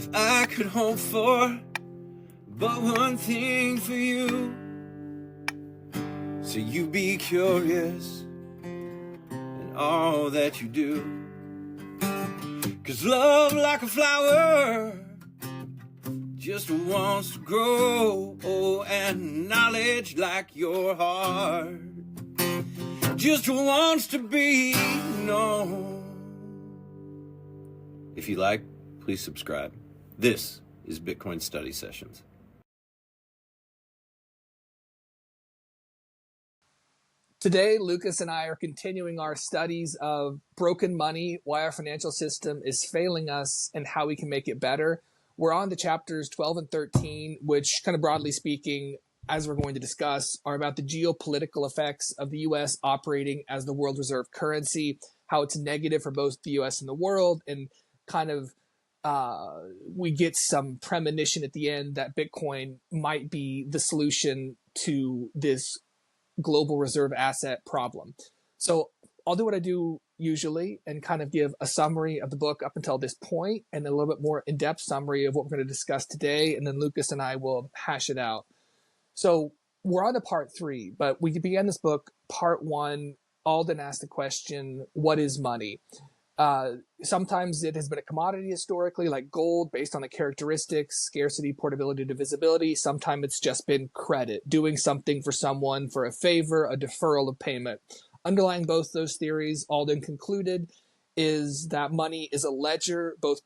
if I could hope for but one thing for you, so you be curious in all that you do. 'Cause love, like a flower, just wants to grow. Oh, and knowledge, like your heart, just wants to be known. If you like, please subscribe. This is Bitcoin Study Sessions. Today, Lucas and I are continuing our studies of broken money, why our financial system is failing us, and how we can make it better. We're on to chapters 12 and 13, which, kind of broadly speaking, as we're going to discuss, are about the geopolitical effects of the U.S. operating as the world reserve currency, how it's negative for both the U.S. and the world, and kind of we get some premonition at the end that Bitcoin might be the solution to this global reserve asset problem. So I'll do what I do usually and kind of give a summary of the book up until this point, and a little bit more in-depth summary of what we're going to discuss today, and then Lucas and I will hash it out. So we're on to part 3, but we began this book, part 1. Alden asked the question, what is money? Sometimes it has been a commodity historically, like gold, based on the characteristics, scarcity, portability, divisibility. Sometimes it's just been credit, doing something for someone for a favor, a deferral of payment. Underlying both those theories, Alden concluded, is that money is a ledger. Both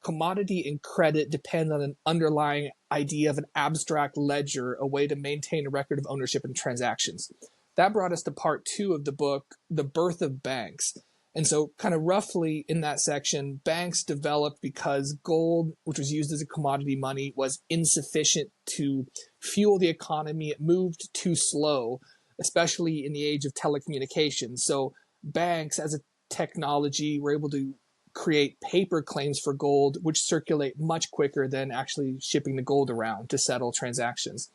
commodity and credit depend on an underlying idea of an abstract ledger, a way to maintain a record of ownership and transactions. That brought us to part 2 of the book, The Birth of Banks. And so kind of roughly in that section, banks developed because gold, which was used as a commodity money, was insufficient to fuel the economy. It moved too slow, especially in the age of telecommunications. So banks, as a technology, were able to create paper claims for gold, which circulate much quicker than actually shipping the gold around to settle transactions.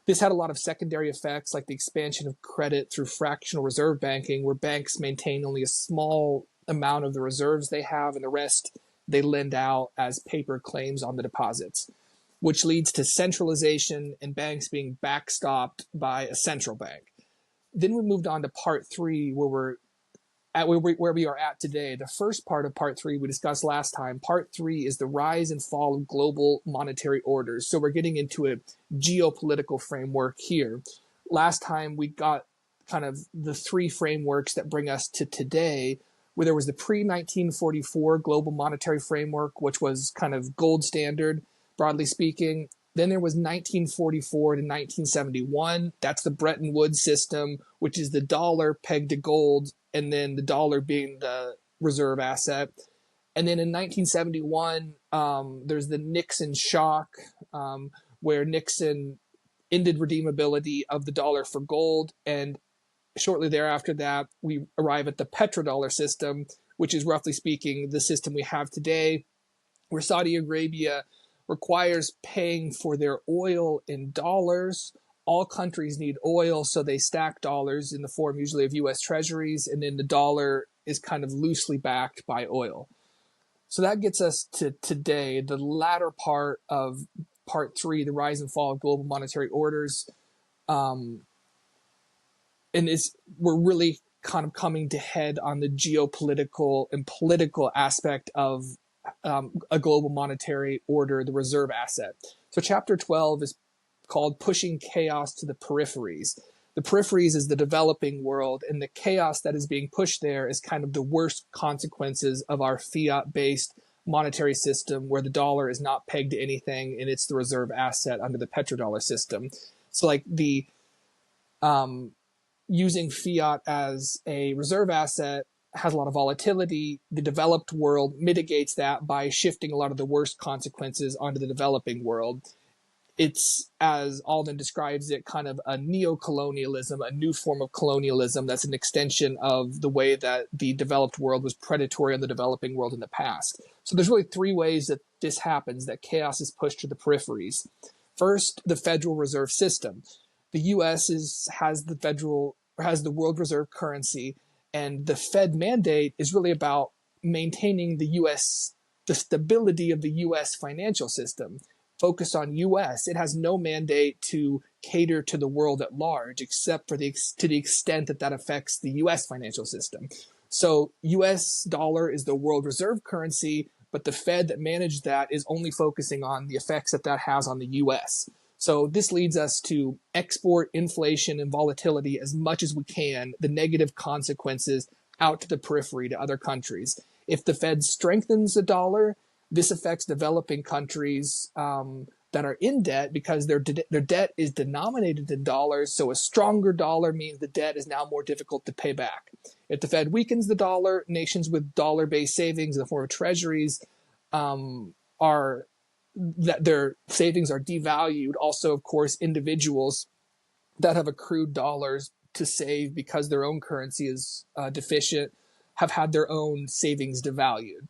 This had a lot of secondary effects, like the expansion of credit through fractional reserve banking, where banks maintain only a small amount of the reserves they have, and the rest they lend out as paper claims on the deposits, which leads to centralization and banks being backstopped by a central bank. Then we moved on to part 3, where we are at today. The first part of part 3 we discussed last time. Part 3 is the rise and fall of global monetary orders. So we're getting into a geopolitical framework here. Last time we got kind of the 3 frameworks that bring us to today, where there was the pre-1944 global monetary framework, which was kind of gold standard, broadly speaking. Then there was 1944 to 1971. That's the Bretton Woods system, which is the dollar pegged to gold, and then the dollar being the reserve asset. And then in 1971, there's the Nixon shock, where Nixon ended redeemability of the dollar for gold. And shortly thereafter that, we arrive at the petrodollar system, which is, roughly speaking, the system we have today, where Saudi Arabia requires paying for their oil in dollars. All countries need oil, so they stack dollars in the form usually of U.S. treasuries, and then the dollar is kind of loosely backed by oil. So that gets us to today, the latter part of part 3, the rise and fall of global monetary orders. And we're really kind of coming to head on the geopolitical and political aspect of a global monetary order, the reserve asset. So chapter 12 is called Pushing Chaos to the Peripheries. The peripheries is the developing world, and the chaos that is being pushed there is kind of the worst consequences of our fiat-based monetary system, where the dollar is not pegged to anything and it's the reserve asset under the petrodollar system. So like the using fiat as a reserve asset has a lot of volatility. The developed world mitigates that by shifting a lot of the worst consequences onto the developing world. It's, as Alden describes it, kind of a neo-colonialism, a new form of colonialism that's an extension of the way that the developed world was predatory on the developing world in the past. So there's really 3 ways that this happens, that chaos is pushed to the peripheries. First, the Federal Reserve System. The U.S. has the world reserve currency, and the Fed mandate is really about maintaining the U.S. the stability of the U.S. financial system. Focused on U.S., it has no mandate to cater to the world at large, except to the extent that affects the U.S. financial system. So U.S. dollar is the world reserve currency, but the Fed that managed that is only focusing on the effects that has on the U.S. So this leads us to export inflation and volatility as much as we can, the negative consequences out to the periphery to other countries. If the Fed strengthens the dollar, this affects developing countries that are in debt because their debt is denominated in dollars. So a stronger dollar means the debt is now more difficult to pay back. If the Fed weakens the dollar, nations with dollar-based savings in the form of treasuries their savings are devalued. Also, of course, individuals that have accrued dollars to save because their own currency is deficient have had their own savings devalued.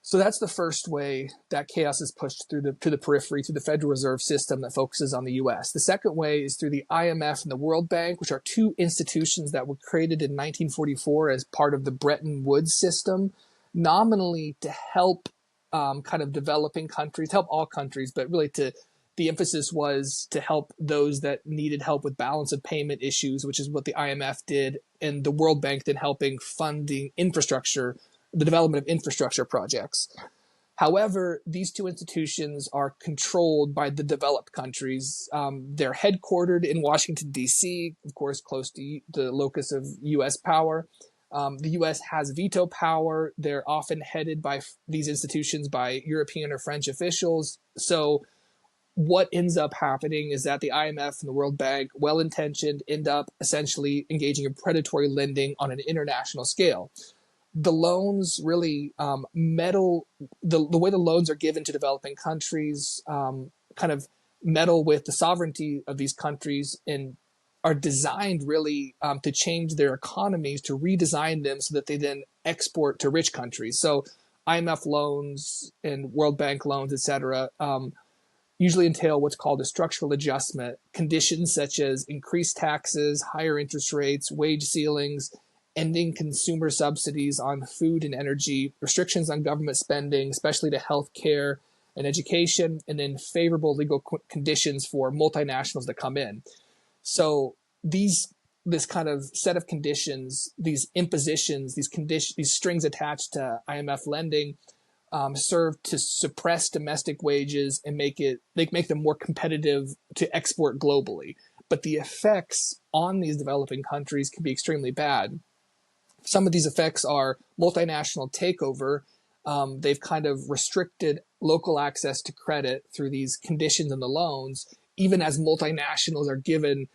So that's the first way that chaos is pushed to the periphery, through the Federal Reserve System that focuses on the U.S. The second way is through the IMF and the World Bank, which are two institutions that were created in 1944 as part of the Bretton Woods system, nominally to help kind of developing countries, help all countries, but really the emphasis was to help those that needed help with balance of payment issues, which is what the IMF did, and the World Bank then helping funding infrastructure, the development of infrastructure projects. However, these two institutions are controlled by the developed countries. They're headquartered in Washington, D.C., of course, close to the locus of U.S. power. The U.S. has veto power. They're often headed by these institutions by European or French officials. So what ends up happening is that the IMF and the World Bank, well-intentioned, end up essentially engaging in predatory lending on an international scale. The loans really meddle, the way the loans are given to developing countries kind of meddle with the sovereignty of these countries and are designed really to change their economies, to redesign them so that they then export to rich countries. So IMF loans and World Bank loans, et cetera, usually entail what's called a structural adjustment, conditions such as increased taxes, higher interest rates, wage ceilings, ending consumer subsidies on food and energy, restrictions on government spending, especially to health care and education, and then favorable legal conditions for multinationals to come in. So this kind of set of conditions, these impositions, these strings attached to IMF lending, serve to suppress domestic wages and make them more competitive to export globally. But the effects on these developing countries can be extremely bad. Some of these effects are multinational takeover. They've kind of restricted local access to credit through these conditions in the loans, even as multinationals are given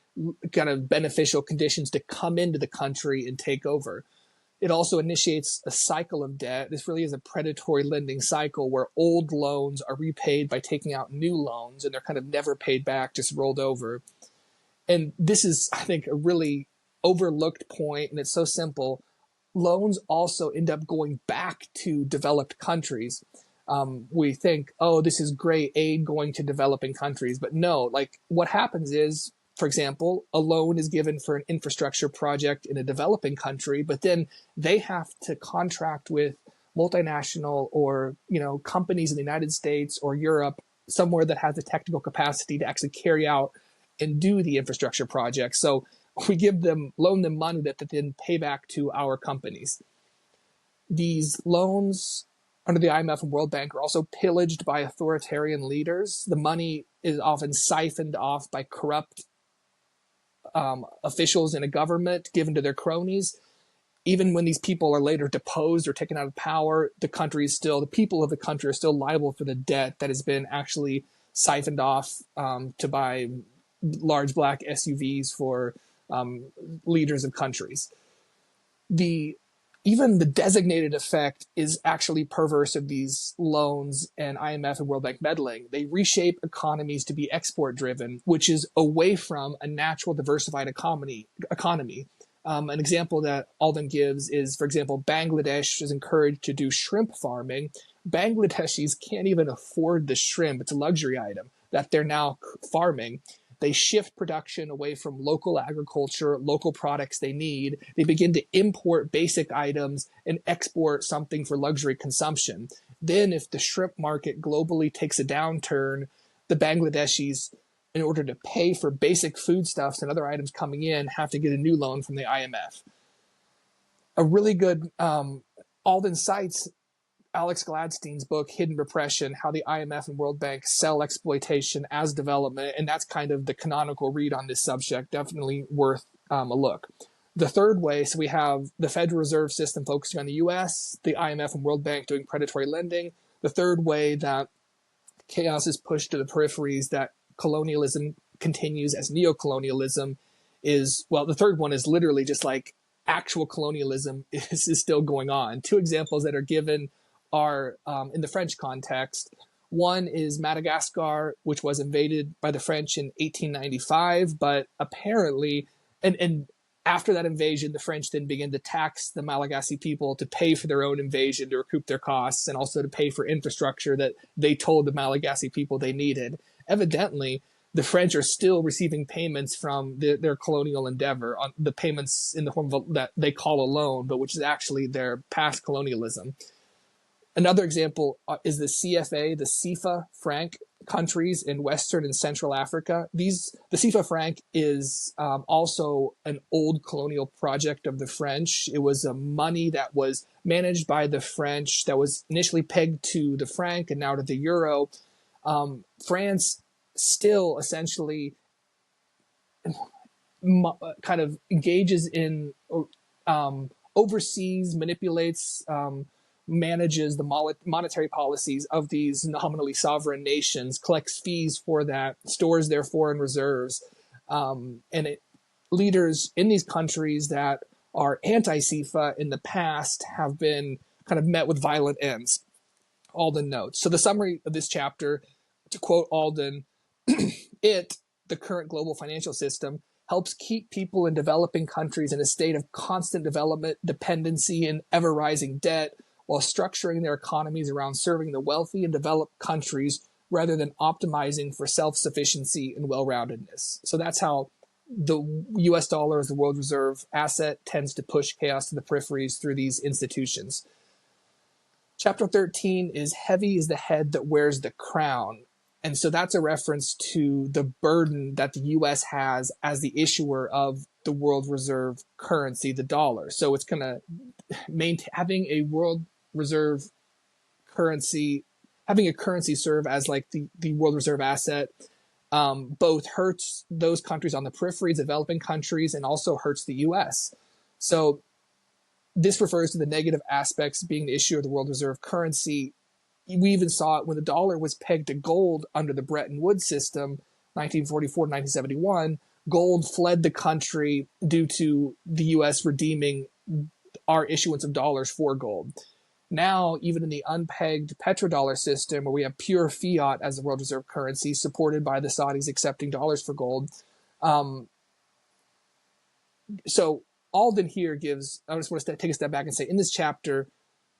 kind of beneficial conditions to come into the country and take over. It also initiates a cycle of debt. This really is a predatory lending cycle where old loans are repaid by taking out new loans, and they're kind of never paid back, just rolled over. And this is, I think, a really overlooked point, and it's so simple. Loans also end up going back to developed countries. We think, oh, this is great aid going to developing countries. But no, like what happens is, for example, a loan is given for an infrastructure project in a developing country, but then they have to contract with multinational or, companies in the United States or Europe, somewhere that has the technical capacity to actually carry out and do the infrastructure project. So we loan them money that they then pay back to our companies. These loans under the IMF and World Bank are also pillaged by authoritarian leaders. The money is often siphoned off by corrupt officials in a government, given to their cronies. Even when these people are later deposed or taken out of power, the people of the country are still liable for the debt that has been actually siphoned off to buy large black SUVs for leaders of countries. Even the designated effect is actually perverse of these loans and IMF and World Bank meddling. They reshape economies to be export driven, which is away from a natural diversified economy. An example that Alden gives is, for example, Bangladesh is encouraged to do shrimp farming. Bangladeshis can't even afford the shrimp. It's a luxury item that they're now farming. They shift production away from local agriculture, local products they need. They begin to import basic items and export something for luxury consumption. Then if the shrimp market globally takes a downturn, the Bangladeshis, in order to pay for basic foodstuffs and other items coming in, have to get a new loan from the IMF. A really good Alden cites Alex Gladstein's book, Hidden Repression, how the IMF and World Bank sell exploitation as development, and that's kind of the canonical read on this subject. Definitely worth a look. The third way, so we have the Federal Reserve System focusing on the US, the IMF and World Bank doing predatory lending. The third way that chaos is pushed to the peripheries, that colonialism continues as neocolonialism is, well, the third one is literally just like actual colonialism is still going on. Two examples that are given are in the French context. One is Madagascar, which was invaded by the French in 1895, but apparently, and after that invasion, the French then began to tax the Malagasy people to pay for their own invasion, to recoup their costs, and also to pay for infrastructure that they told the Malagasy people they needed. Evidently, the French are still receiving payments from their colonial endeavor, on the payments in the form of that they call a loan, but which is actually their past colonialism. Another example is the CFA, the CFA franc countries in Western and Central Africa. The CFA franc is also an old colonial project of the French. It was a money that was managed by the French that was initially pegged to the franc and now to the euro. France still essentially kind of engages in overseas, manipulates, manages the monetary policies of these nominally sovereign nations, collects fees for that, stores their foreign reserves, leaders in these countries that are anti-CFA in the past have been kind of met with violent ends. Alden notes. So the summary of this chapter, to quote Alden, the current global financial system, helps keep people in developing countries in a state of constant development, dependency, and ever-rising debt, while structuring their economies around serving the wealthy and developed countries rather than optimizing for self-sufficiency and well-roundedness. So that's how the US dollar as the world reserve asset tends to push chaos to the peripheries through these institutions. Chapter 13 is heavy is the head that wears the crown. And so that's a reference to the burden that the US has as the issuer of the world reserve currency, the dollar. So it's going to having a world reserve currency, having a currency serve as like the world reserve asset, both hurts those countries on the periphery, developing countries, and also hurts the US. So this refers to the negative aspects being the issue of the world reserve currency. We even saw it when the dollar was pegged to gold under the Bretton Woods system, 1944 to 1971. Gold fled the country due to the US redeeming our issuance of dollars for gold. Now, even in the unpegged petrodollar system, where we have pure fiat as the world reserve currency, supported by the Saudis accepting dollars for gold. So Alden here gives, I just want to take a step back and say, in this chapter,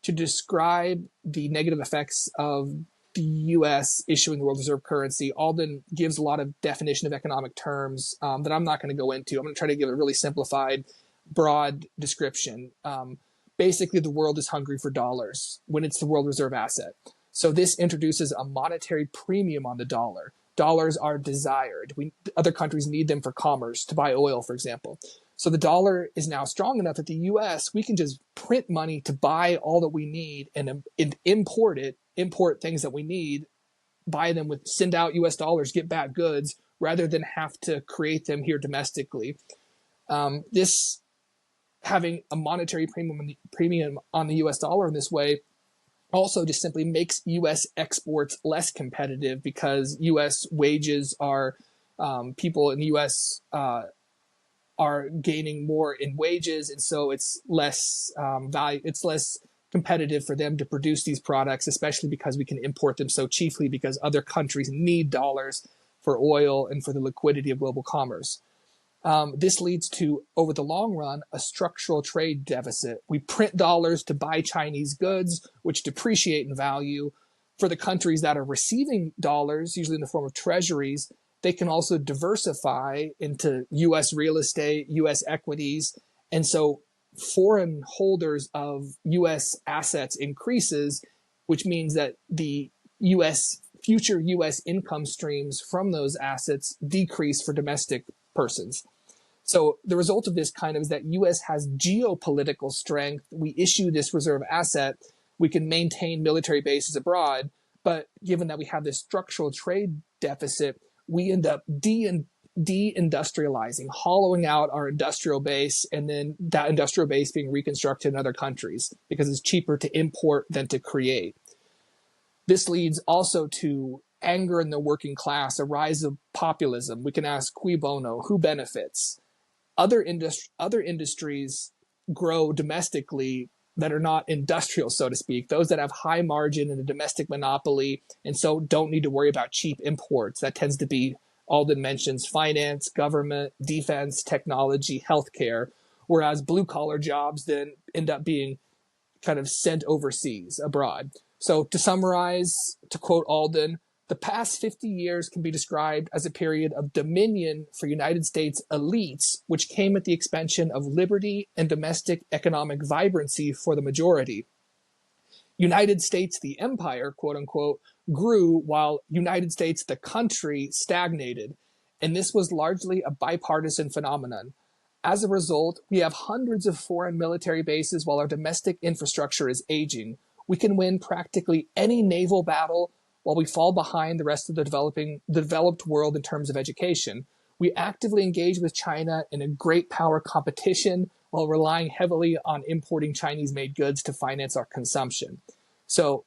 to describe the negative effects of the U.S. issuing the world reserve currency, Alden gives a lot of definition of economic terms that I'm not going to go into. I'm going to try to give a really simplified, broad description. Basically, the world is hungry for dollars when it's the world reserve asset. So this introduces a monetary premium on the dollar. Dollars are desired. Other countries need them for commerce, to buy oil, for example. So the dollar is now strong enough that the U.S., we can just print money to buy all that we need and import things that we need, buy them with, send out U.S. dollars, get back goods, rather than have to create them here domestically. This having a monetary premium on the U.S. dollar in this way also just simply makes U.S. exports less competitive because U.S. wages are, people in the U.S. Are gaining more in wages, and so it's less value. It's less competitive for them to produce these products, especially because we can import them so cheaply because other countries need dollars for oil and for the liquidity of global commerce. This leads to, over the long run, a structural trade deficit. We print dollars to buy Chinese goods, which depreciate in value. For the countries that are receiving dollars, usually in the form of treasuries, they can also diversify into U.S. real estate, U.S. equities. And so foreign holders of U.S. assets increases, which means that the future U.S. income streams from those assets decrease for domestic persons. So the result of this kind of is that U.S. has geopolitical strength. We issue this reserve asset. We can maintain military bases abroad. But given that we have this structural trade deficit, we end up deindustrializing, hollowing out our industrial base, and then that industrial base being reconstructed in other countries because it's cheaper to import than to create. This leads also to anger in the working class, a rise of populism. We can ask cui bono, who benefits? Other industries grow domestically that are not industrial, so to speak, those that have high margin and a domestic monopoly, and so don't need to worry about cheap imports. That tends to be, Alden mentions, finance, government, defense, technology, healthcare, whereas blue-collar jobs then end up being kind of sent overseas, abroad. So to summarize, to quote Alden, the past 50 years can be described as a period of dominion for United States elites, which came at the expense of liberty and domestic economic vibrancy for the majority. United States, the empire, quote unquote, grew while United States, the country, stagnated. And this was largely a bipartisan phenomenon. As a result, we have hundreds of foreign military bases while our domestic infrastructure is aging. We can win practically any naval battle while we fall behind the rest of the developed world in terms of education. We actively engage with China in a great power competition while relying heavily on importing Chinese-made goods to finance our consumption. So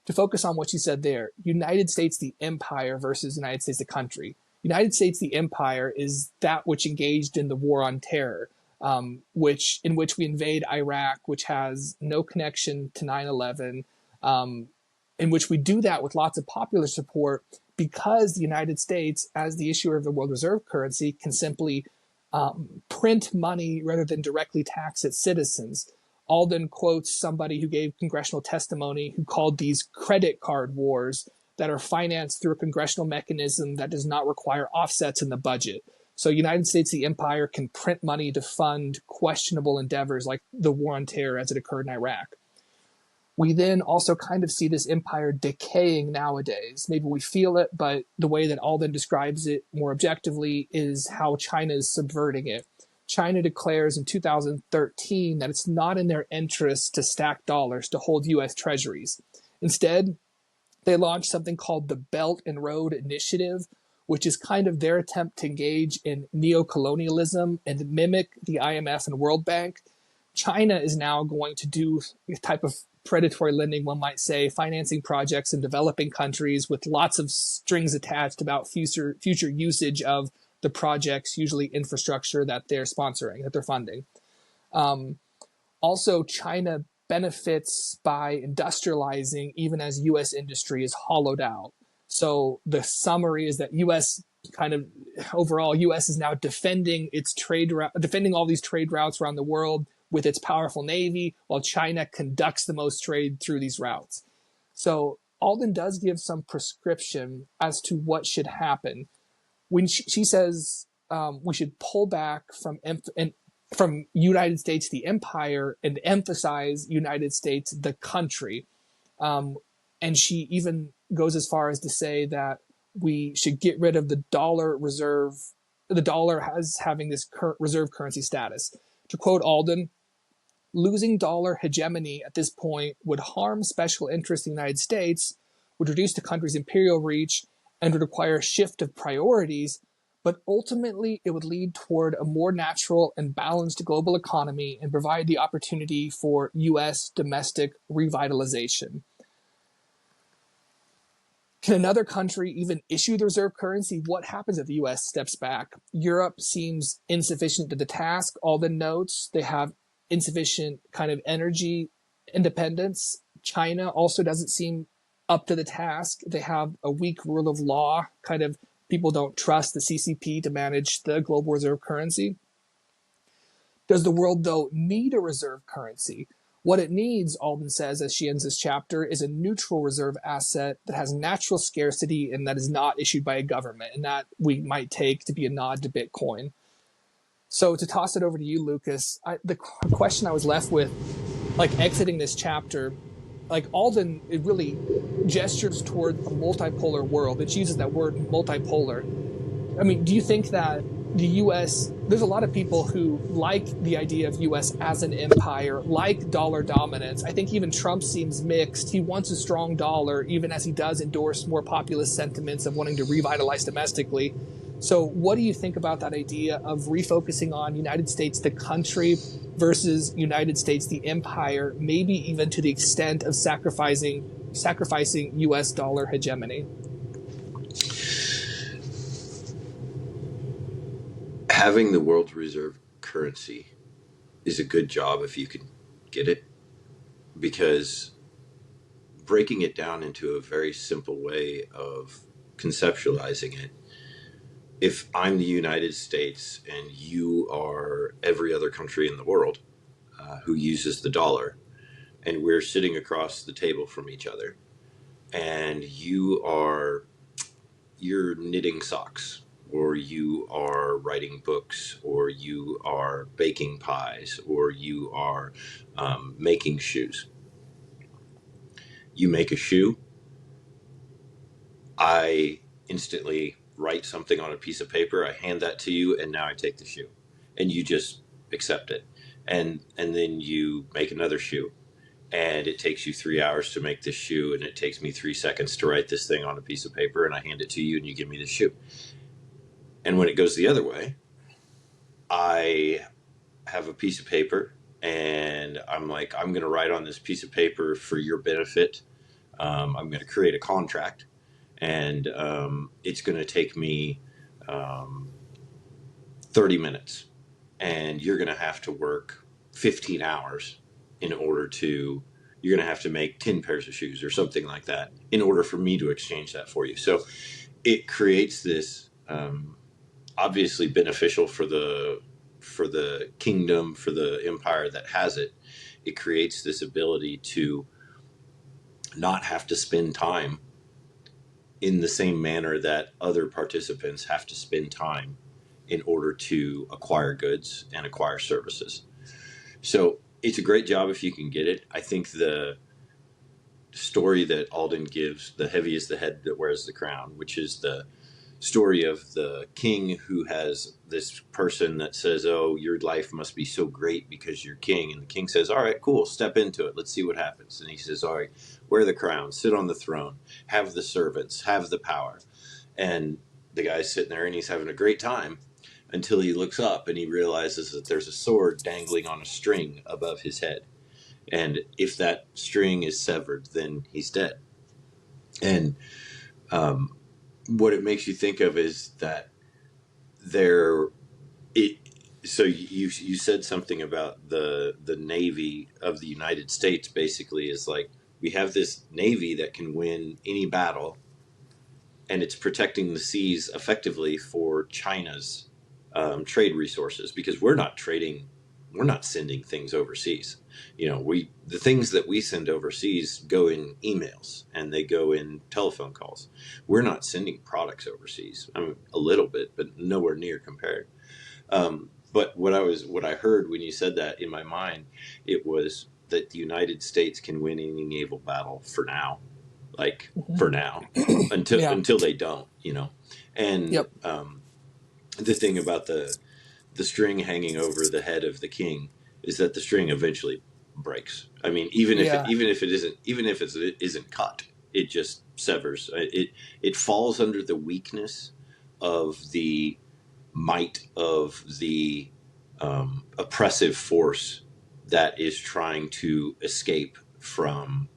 to focus on what you said there, United States the empire versus United States the country. United States the empire is that which engaged in the war on terror, in which we invade Iraq, which has no connection to 9/11, in which we do that with lots of popular support because the United States, as the issuer of the world reserve currency, can simply print money rather than directly tax its citizens. Alden quotes somebody who gave congressional testimony who called these credit card wars that are financed through a congressional mechanism that does not require offsets in the budget. So United States, the empire, can print money to fund questionable endeavors like the war on terror as it occurred in Iraq. We then also kind of see this empire decaying nowadays. Maybe we feel it, but the way that Alden describes it more objectively is how China is subverting it. China declares in 2013 that it's not in their interest to stack dollars to hold U.S. treasuries. Instead, they launched something called the Belt and Road Initiative, which is kind of their attempt to engage in neo-colonialism and mimic the IMF and World Bank. China is now going to do a type of predatory lending, one might say, financing projects in developing countries with lots of strings attached about future usage of the projects, usually infrastructure that they're sponsoring, that they're funding. Also, China benefits by industrializing even as U.S. industry is hollowed out. So the summary is that U.S. overall, U.S. is now defending all these trade routes around the world with its powerful navy, while China conducts the most trade through these routes. So Alden does give some prescription as to what should happen. When she says we should pull back from United States, the empire, and emphasize United States, the country. And she even goes as far as to say that we should get rid of the dollar reserve, the dollar having this reserve currency status. To quote Alden, losing dollar hegemony at this point would harm special interests in the United States, would reduce the country's imperial reach, and would require a shift of priorities, but ultimately it would lead toward a more natural and balanced global economy and provide the opportunity for U.S. domestic revitalization. Can another country even issue the reserve currency? What happens if the U.S. steps back? Europe seems insufficient to the task. Alden notes they have insufficient kind of energy independence. China also doesn't seem up to the task. They have a weak rule of law. People don't trust the CCP to manage the global reserve currency. Does the world, though, need a reserve currency? What it needs, Alden says, as she ends this chapter, is a neutral reserve asset that has natural scarcity and that is not issued by a government, and that we might take to be a nod to Bitcoin. So to toss it over to you, Lucas, the question I was left with, exiting this chapter, like Alden, it really gestures toward a multipolar world. It uses that word multipolar. I mean, do you think that the U.S., there's a lot of people who like the idea of U.S. as an empire, like dollar dominance. I think even Trump seems mixed. He wants a strong dollar, even as he does endorse more populist sentiments of wanting to revitalize domestically. So what do you think about that idea of refocusing on United States, the country, versus United States, the empire, maybe even to the extent of sacrificing U.S. dollar hegemony? Having the world's reserve currency is a good job if you can get it, because breaking it down into a very simple way of conceptualizing it, if I'm the United States and you are every other country in the world who uses the dollar, and we're sitting across the table from each other, and you're knitting socks, or you are writing books, or you are baking pies, or you are making shoes. You make a shoe, I instantly write something on a piece of paper, I hand that to you, and now I take the shoe. And you just accept it. And then you make another shoe. And it takes you 3 hours to make this shoe, and it takes me 3 seconds to write this thing on a piece of paper, and I hand it to you, and you give me the shoe. And when it goes the other way, I have a piece of paper, and I'm like, I'm going to write on this piece of paper for your benefit. I'm going to create a contract, and it's going to take me 30 minutes, and you're going to have to work 15 hours in order to, you're going to have to make 10 pairs of shoes or something like that in order for me to exchange that for you. So it creates this obviously beneficial for the kingdom, for the empire that has it. It creates this ability to not have to spend time in the same manner that other participants have to spend time in order to acquire goods and acquire services. So it's a great job if you can get it. I think the story that Alden gives, the heavy is the head that wears the crown, which is the story of the king who has this person that says, oh, your life must be so great because you're king. And the king says, all right, cool, step into it. Let's see what happens. And he says, all right, wear the crown, sit on the throne, have the servants, have the power. And the guy's sitting there and he's having a great time until he looks up and he realizes that there's a sword dangling on a string above his head. And if that string is severed, then he's dead. And what it makes you think of is that so you said something about the Navy of the United States basically is like, we have this Navy that can win any battle, and it's protecting the seas effectively for China's trade resources, because we're not sending things overseas. The things that we send overseas go in emails and they go in telephone calls. We're not sending products overseas. I mean, a little bit, but nowhere near compared. But what I heard when you said that in my mind, it was that the United States can win any naval battle for now, for now, until they don't, And Yep. The thing about the string hanging over the head of the king is that the string eventually breaks. I mean, even if it isn't cut, it just severs. It falls under the weakness of the might of the oppressive force that is trying to escape from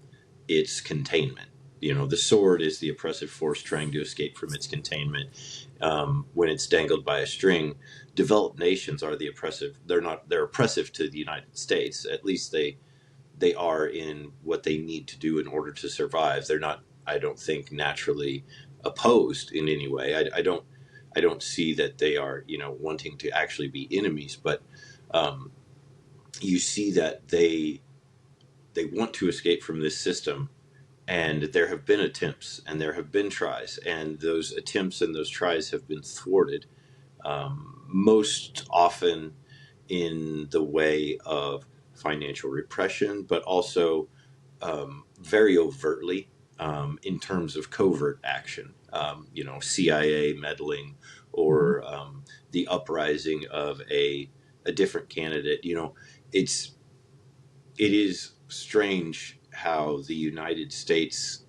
its containment. The sword is the oppressive force trying to escape from its containment. When it's dangled by a string, developed nations are the oppressive. They're oppressive to the United States. At least they are in what they need to do in order to survive. They're not, I don't think, naturally opposed in any way. I don't see that they are, wanting to actually be enemies, but you see that they want to escape from this system. And there have been attempts and there have been tries, and those attempts and those tries have been thwarted, most often in the way of financial repression, but also very overtly in terms of covert action, CIA meddling Mhm. or the uprising of a different candidate. It is strange how the United States,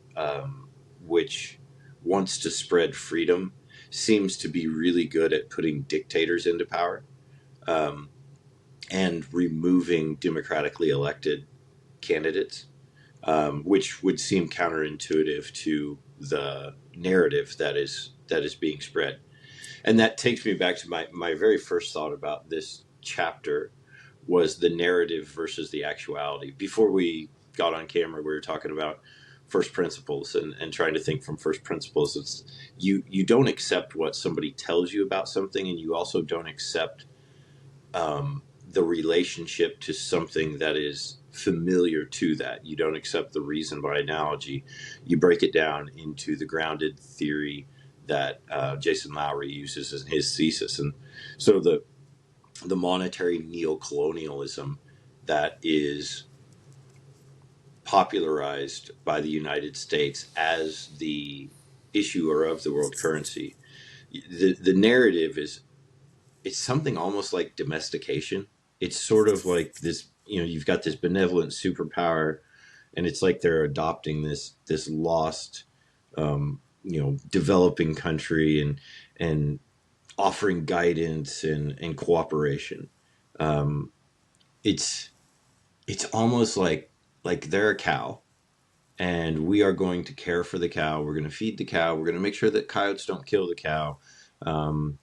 which wants to spread freedom, seems to be really good at putting dictators into power um, and removing democratically elected candidates, which would seem counterintuitive to the narrative that is being spread. And that takes me back to my very first thought about this chapter was the narrative versus the actuality. Before we got on camera, we were talking about first principles and trying to think from first principles. It's you don't accept what somebody tells you about something, and you also don't accept the relationship to something that is familiar to that. You don't accept the reason by analogy. You break it down into the grounded theory that Jason Lowry uses in his thesis. And so the monetary neocolonialism that is popularized by the United States as the issuer of the world currency, the narrative is it's something almost like domestication. It's sort of like this, you've got this benevolent superpower, and it's like they're adopting this lost, developing country and offering guidance and cooperation. Um, it's it's almost like they're a cow, and we are going to care for the cow. We're going to feed the cow. We're going to make sure that coyotes don't kill the cow. Um,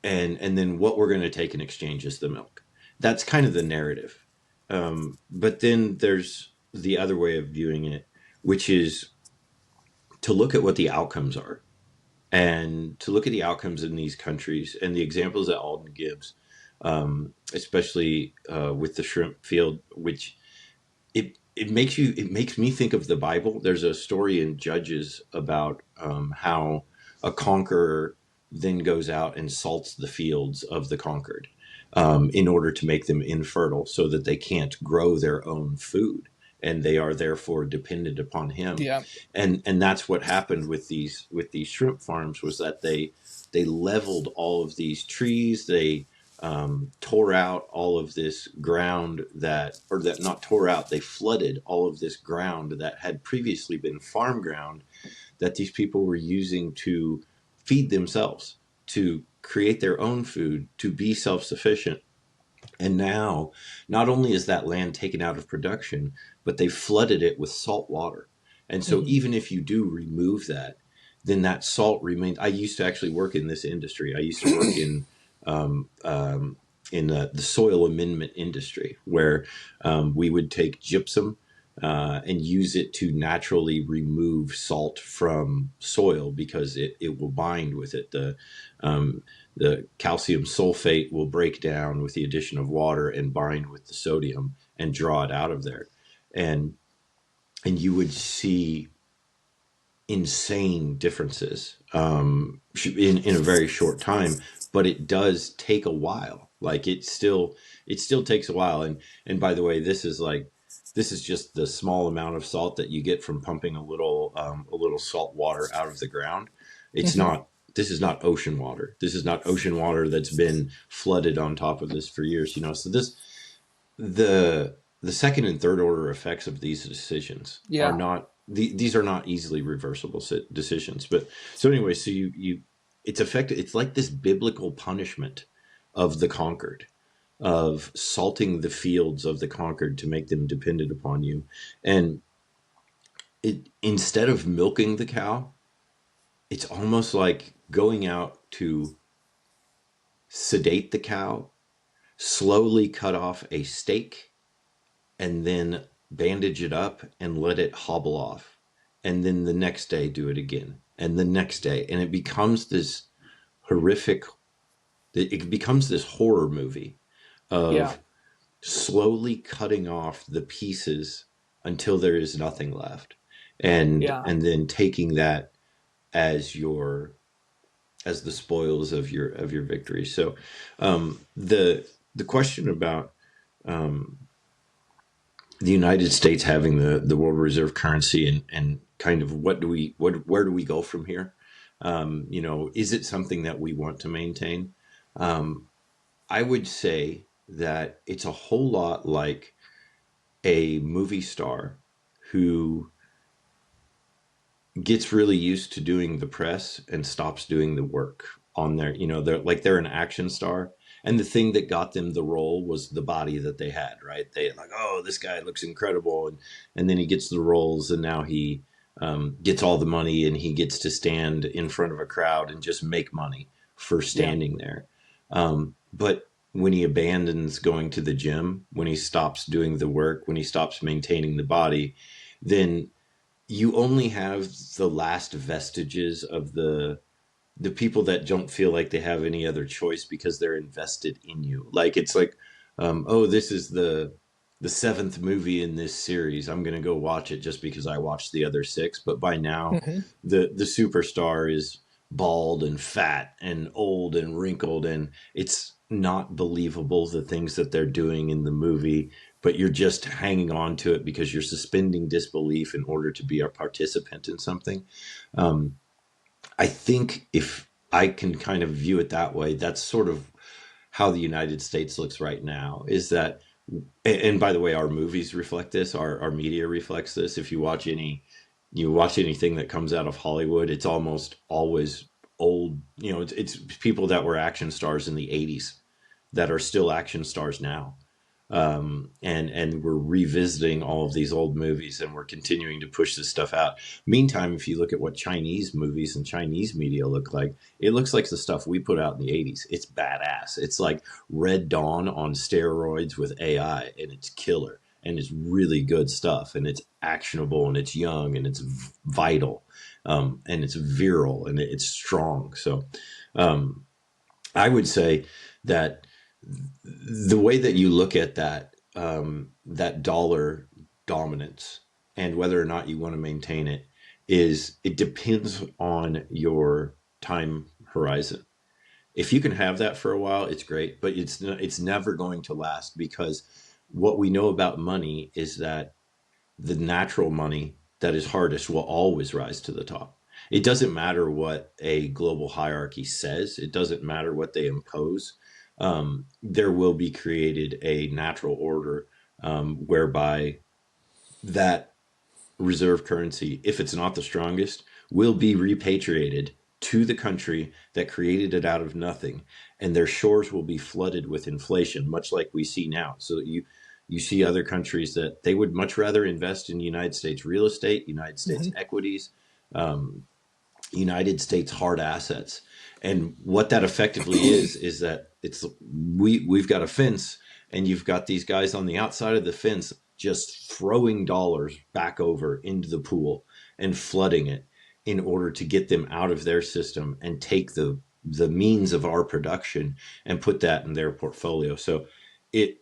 and then what we're going to take in exchange is the milk. That's kind of the narrative. But then there's the other way of viewing it, which is to look at what the outcomes are and to look at the outcomes in these countries and the examples that Alden gives, especially with the shrimp field, which it makes me think of the Bible. There's a story in Judges about how a conqueror then goes out and salts the fields of the conquered in order to make them infertile, so that they can't grow their own food, and they are therefore dependent upon him. Yeah. And that's what happened with these shrimp farms, was that they leveled all of these trees. They tore out all of this ground that not tore out, they flooded all of this ground that had previously been farm ground that these people were using to feed themselves, to create their own food, to be self-sufficient. And now, not only is that land taken out of production, but they flooded it with salt water. And so Mhm. even if you do remove that, then that salt remains. I used to actually work in this industry. I used to work um, um, in the soil amendment industry, where we would take gypsum and use it to naturally remove salt from soil, because it will bind with it. The calcium sulfate will break down with the addition of water and bind with the sodium and draw it out of there. And you would see insane differences in a very short time, but it does take a while. Like it still takes a while. And by the way, this is just the small amount of salt that you get from pumping a little salt water out of the ground. It's Mhm. not. This is not ocean water. This is not ocean water that's been flooded on top of this for years. So the second and third order effects of these decisions are Yeah. not these are not easily reversible decisions. But so anyway, so you it's effective. It's like this biblical punishment of the conquered, of salting the fields of the conquered to make them dependent upon you. And instead of milking the cow, it's almost like going out to sedate the cow, slowly cut off a stake, and then bandage it up and let it hobble off. And then the next day, do it again. And the next day. And it becomes this horrific, it becomes this horror movie Yeah. of slowly cutting off the pieces until there is nothing left. And Yeah. then taking that as the spoils of your victory. So the question about um, the United States having the world reserve currency and kind of where do we go from here? Is it something that we want to maintain? Um, I would say that it's a whole lot like a movie star who gets really used to doing the press and stops doing the work on their, they're an action star. And the thing that got them the role was the body that they had, right? They like, oh, this guy looks incredible. And then he gets the roles and now he gets all the money and he gets to stand in front of a crowd and just make money for Yeah. standing there. But when he abandons going to the gym, when he stops doing the work, when he stops maintaining the body, then you only have the last vestiges of the people that don't feel like they have any other choice because they're invested in you. Like it's like, oh, this is the seventh movie in this series. I'm gonna go watch it just because I watched the other six. But by now, Hmm. the superstar is bald and fat and old and wrinkled, and it's not believable the things that they're doing in the movie. But you're just hanging on to it because you're suspending disbelief in order to be a participant in something. Um, I think if I can kind of view it that way, that's sort of how the United States looks right now. Is that, and by the way, our movies reflect this, our media reflects this. If you watch anything that comes out of Hollywood, it's almost always old. It's people that were action stars in the '80s that are still action stars now, and we're revisiting all of these old movies and we're continuing to push this stuff out. Meantime, if you look at what Chinese movies and Chinese media look like, it looks like the stuff we put out in the '80s. It's badass. It's like Red Dawn on steroids with AI, and it's killer, and it's really good stuff, and it's actionable, and it's young, and it's vital, and it's virile, and it's strong. So um, I would say that the way that you look at that dollar dominance and whether or not you want to maintain it is it depends on your time horizon. If you can have that for a while, it's great, but it's never going to last because what we know about money is that the natural money that is hardest will always rise to the top. It doesn't matter what a global hierarchy says, it doesn't matter what they impose. There will be created a natural order whereby that reserve currency, if it's not the strongest, will be repatriated to the country that created it out of nothing, and their shores will be flooded with inflation, much like we see now. So you see other countries that they would much rather invest in United States real estate, United States Hmm. equities, um, United States hard assets. And what that effectively is that we've got a fence and you've got these guys on the outside of the fence just throwing dollars back over into the pool and flooding it in order to get them out of their system and take the means of our production and put that in their portfolio. So it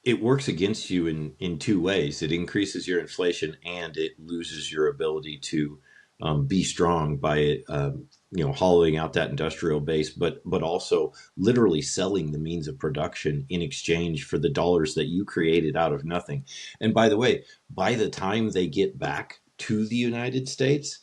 it works against you in two ways. It increases your inflation and it loses your ability to be strong by hollowing out that industrial base, but also literally selling the means of production in exchange for the dollars that you created out of nothing. And by the way, by the time they get back to the United States,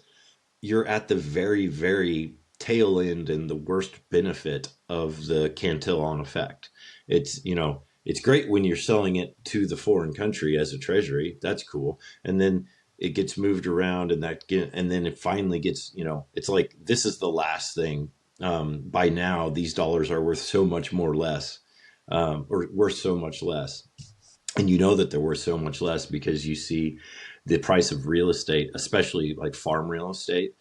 you're at the very, very tail end and the worst benefit of the Cantillon effect. It's great when you're selling it to the foreign country as a treasury. That's cool. And then it gets moved around and then it finally gets, it's like, this is the last thing. By now, these dollars are worth so much more less, or worth so much less. And you know that they're worth so much less because you see the price of real estate, especially like farm real estate,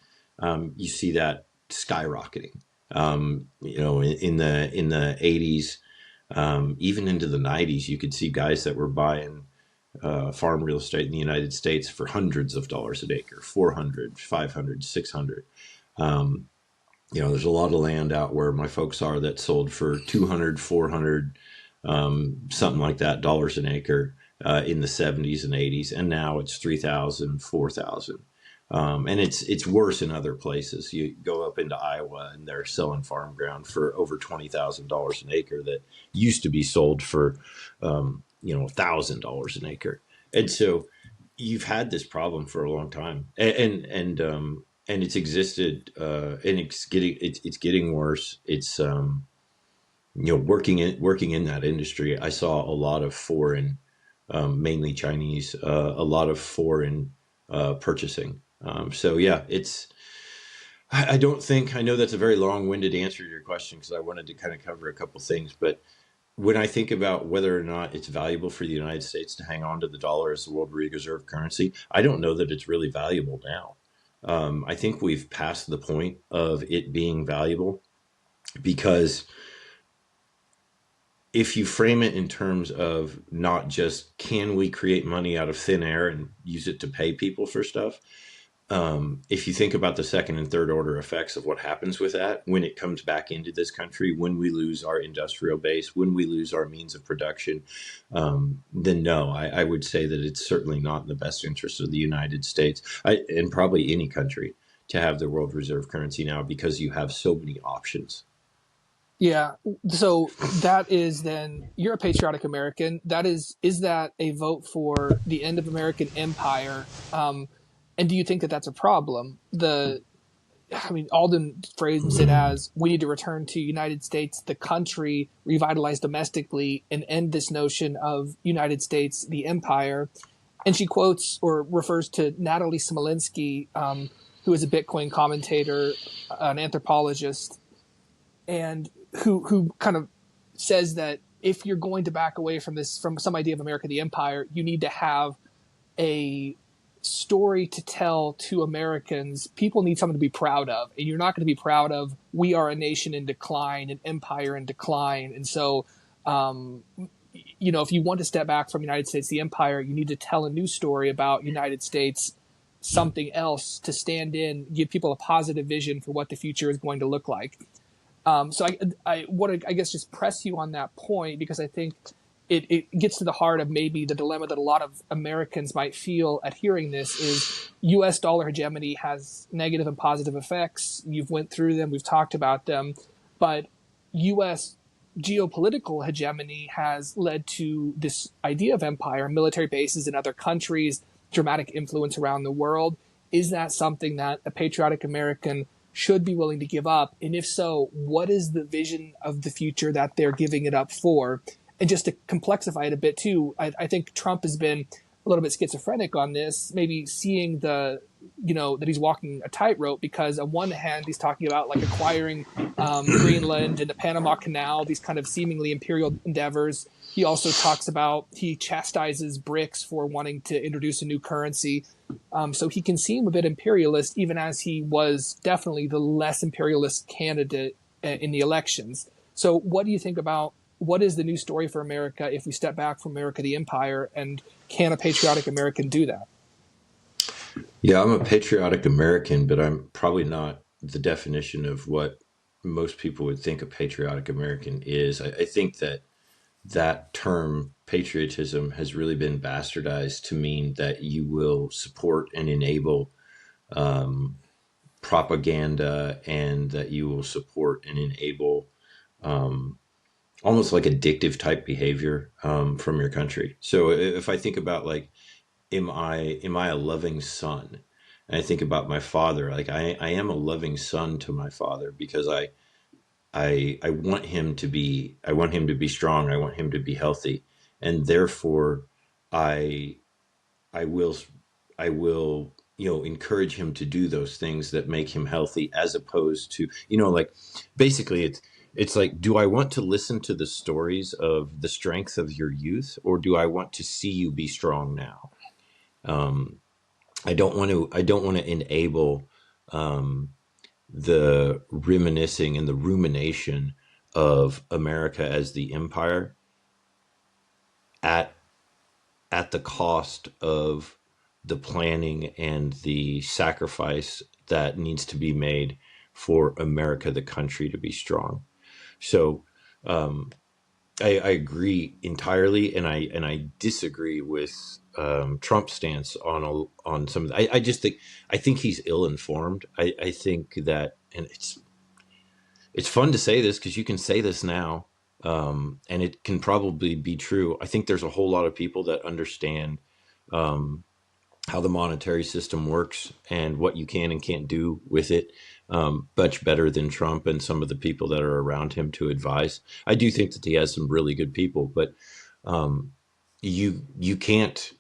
you see that skyrocketing. In the '80s, even into the '90s, you could see guys that were buying farm real estate in the United States for hundreds of dollars an acre, 400, 500, 600. Um, there's a lot of land out where my folks are that sold for 200, 400, something like that, dollars an acre in the '70s and '80s, and now it's 3,000, 4,000. And it's worse in other places. You go up into Iowa and they're selling farm ground for over $20,000 an acre that used to be sold for $1,000 an acre. And so you've had this problem for a long time, and it's existed, and it's getting worse. It's working in that industry. I saw a lot of foreign, mainly Chinese, a lot of foreign purchasing. So yeah, it's. I don't think I know that's a very long-winded answer to your question because I wanted to kind of cover a couple things, but when I think about whether or not it's valuable for the United States to hang on to the dollar as the world reserve currency, I don't know that it's really valuable now. I think we've passed the point of it being valuable because if you frame it in terms of not just can we create money out of thin air and use it to pay people for stuff, if you think about the second and third order effects of what happens with that when it comes back into this country, when we lose our industrial base, when we lose our means of production, then no, I would say that it's certainly not in the best interest of the United States and probably any country to have the world reserve currency now because you have so many options. Yeah. So that is then you're a patriotic American. Is that a vote for the end of American empire? And do you think that that's a problem? Alden frames it as we need to return to United States, the country, revitalized domestically, and end this notion of United States, the empire. And she quotes or refers to Natalie Smolinski, who is a Bitcoin commentator, an anthropologist, and who kind of says that if you're going to back away from some idea of America the empire, you need to have a story to tell to Americans. People need something to be proud of, and you're not going to be proud of we are a nation in decline, an empire in decline. And so if you want to step back from United States the empire, you need to tell a new story about United States, something else to stand in, give people a positive vision for what the future is going to look like. So I want to, I guess, just press you on that point because I think it gets to the heart of maybe the dilemma that a lot of Americans might feel at hearing this is U.S. dollar hegemony has negative and positive effects. You've went through them. We've talked about them. But U.S. geopolitical hegemony has led to this idea of empire, military bases in other countries, dramatic influence around the world. Is that something that a patriotic American should be willing to give up? And if so, what is the vision of the future that they're giving it up for? And just to complexify it a bit too, I think Trump has been a little bit schizophrenic on this, maybe seeing that he's walking a tightrope because on one hand, he's talking about like acquiring Greenland and the Panama Canal, these kind of seemingly imperial endeavors. He also talks about, he chastises BRICS for wanting to introduce a new currency. So he can seem a bit imperialist, even as he was definitely the less imperialist candidate in the elections. So what do you think about what is the new story for America if we step back from America the empire, and can a patriotic American do that? Yeah, I'm a patriotic American, but I'm probably not the definition of what most people would think a patriotic American is. I think that term patriotism has really been bastardized to mean that you will support and enable propaganda and that you will support and enable almost like addictive type behavior from your country. So if I think about like, am I a loving son? And I think about my father, like I am a loving son to my father because I want him to be strong. I want him to be healthy, and therefore I I will encourage him to do those things that make him healthy, as opposed to like basically it's like, do I want to listen to the stories of the strength of your youth, or do I want to see you be strong now? I don't want to enable the reminiscing and the rumination of America as the empire at at the cost of the planning and the sacrifice that needs to be made for America, the country, to be strong. So I agree entirely, and I disagree with Trump's stance on some of the, I think he's ill informed. I think that, and it's fun to say this because you can say this now, and it can probably be true. I think there's a whole lot of people that understand how the monetary system works and what you can and can't do with it, much better than Trump and some of the people that are around him to advise. I do think that he has some really good people, but you can't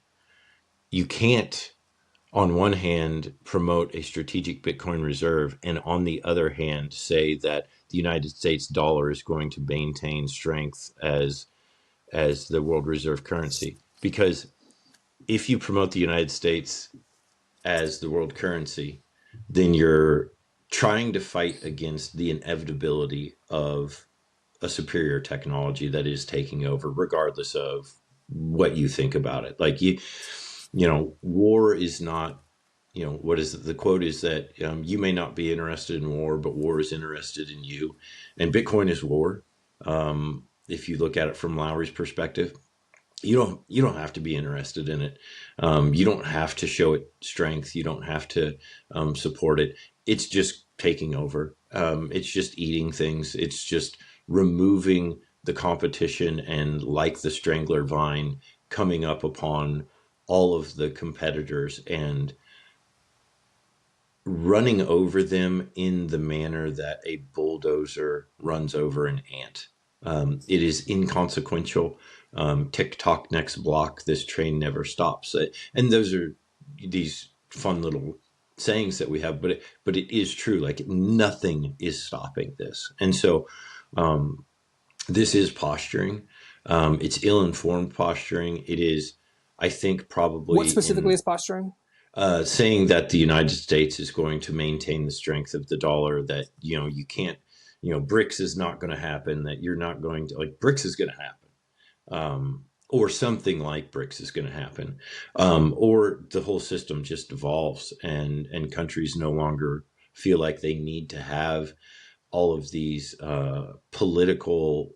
on one hand promote a strategic Bitcoin reserve and on the other hand say that the United States dollar is going to maintain strength as the world reserve currency. Because if you promote the United States as the world currency, then you're trying to fight against the inevitability of a superior technology that is taking over, regardless of what you think about it. Like war is not, what is it? The quote is that you may not be interested in war, but war is interested in you. And Bitcoin is war. If you look at it from Lowry's perspective, you don't have to be interested in it. You don't have to show it strength. You don't have to support it. It's just taking over. It's just eating things. It's just removing the competition and, like the strangler vine, coming up upon all of the competitors and running over them in the manner that a bulldozer runs over an ant. It is inconsequential. Tick-tock, next block, this train never stops. And those are these fun little sayings that we have, but it is true. Like, nothing is stopping this. And so this is posturing. It's ill-informed posturing. It is, I think, probably What specifically is posturing? saying that the United States is going to maintain the strength of the dollar, that, you can't, BRICS is not going to happen, that you're not going to, like, BRICS is going to happen, or something like BRICS is going to happen, or the whole system just devolves and countries no longer feel like they need to have all of these political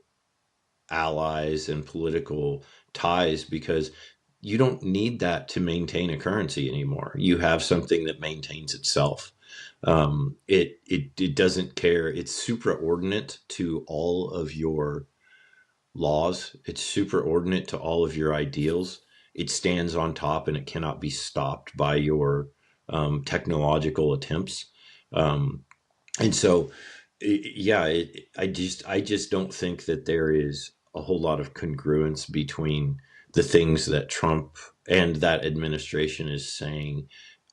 allies and political ties, because you don't need that to maintain a currency anymore. You have something that maintains itself. It doesn't care. It's supraordinate to all of your laws. It's supraordinate to all of your ideals. It stands on top and it cannot be stopped by your technological attempts. And so, yeah, I just don't think that there is a whole lot of congruence between the things that Trump and that administration is saying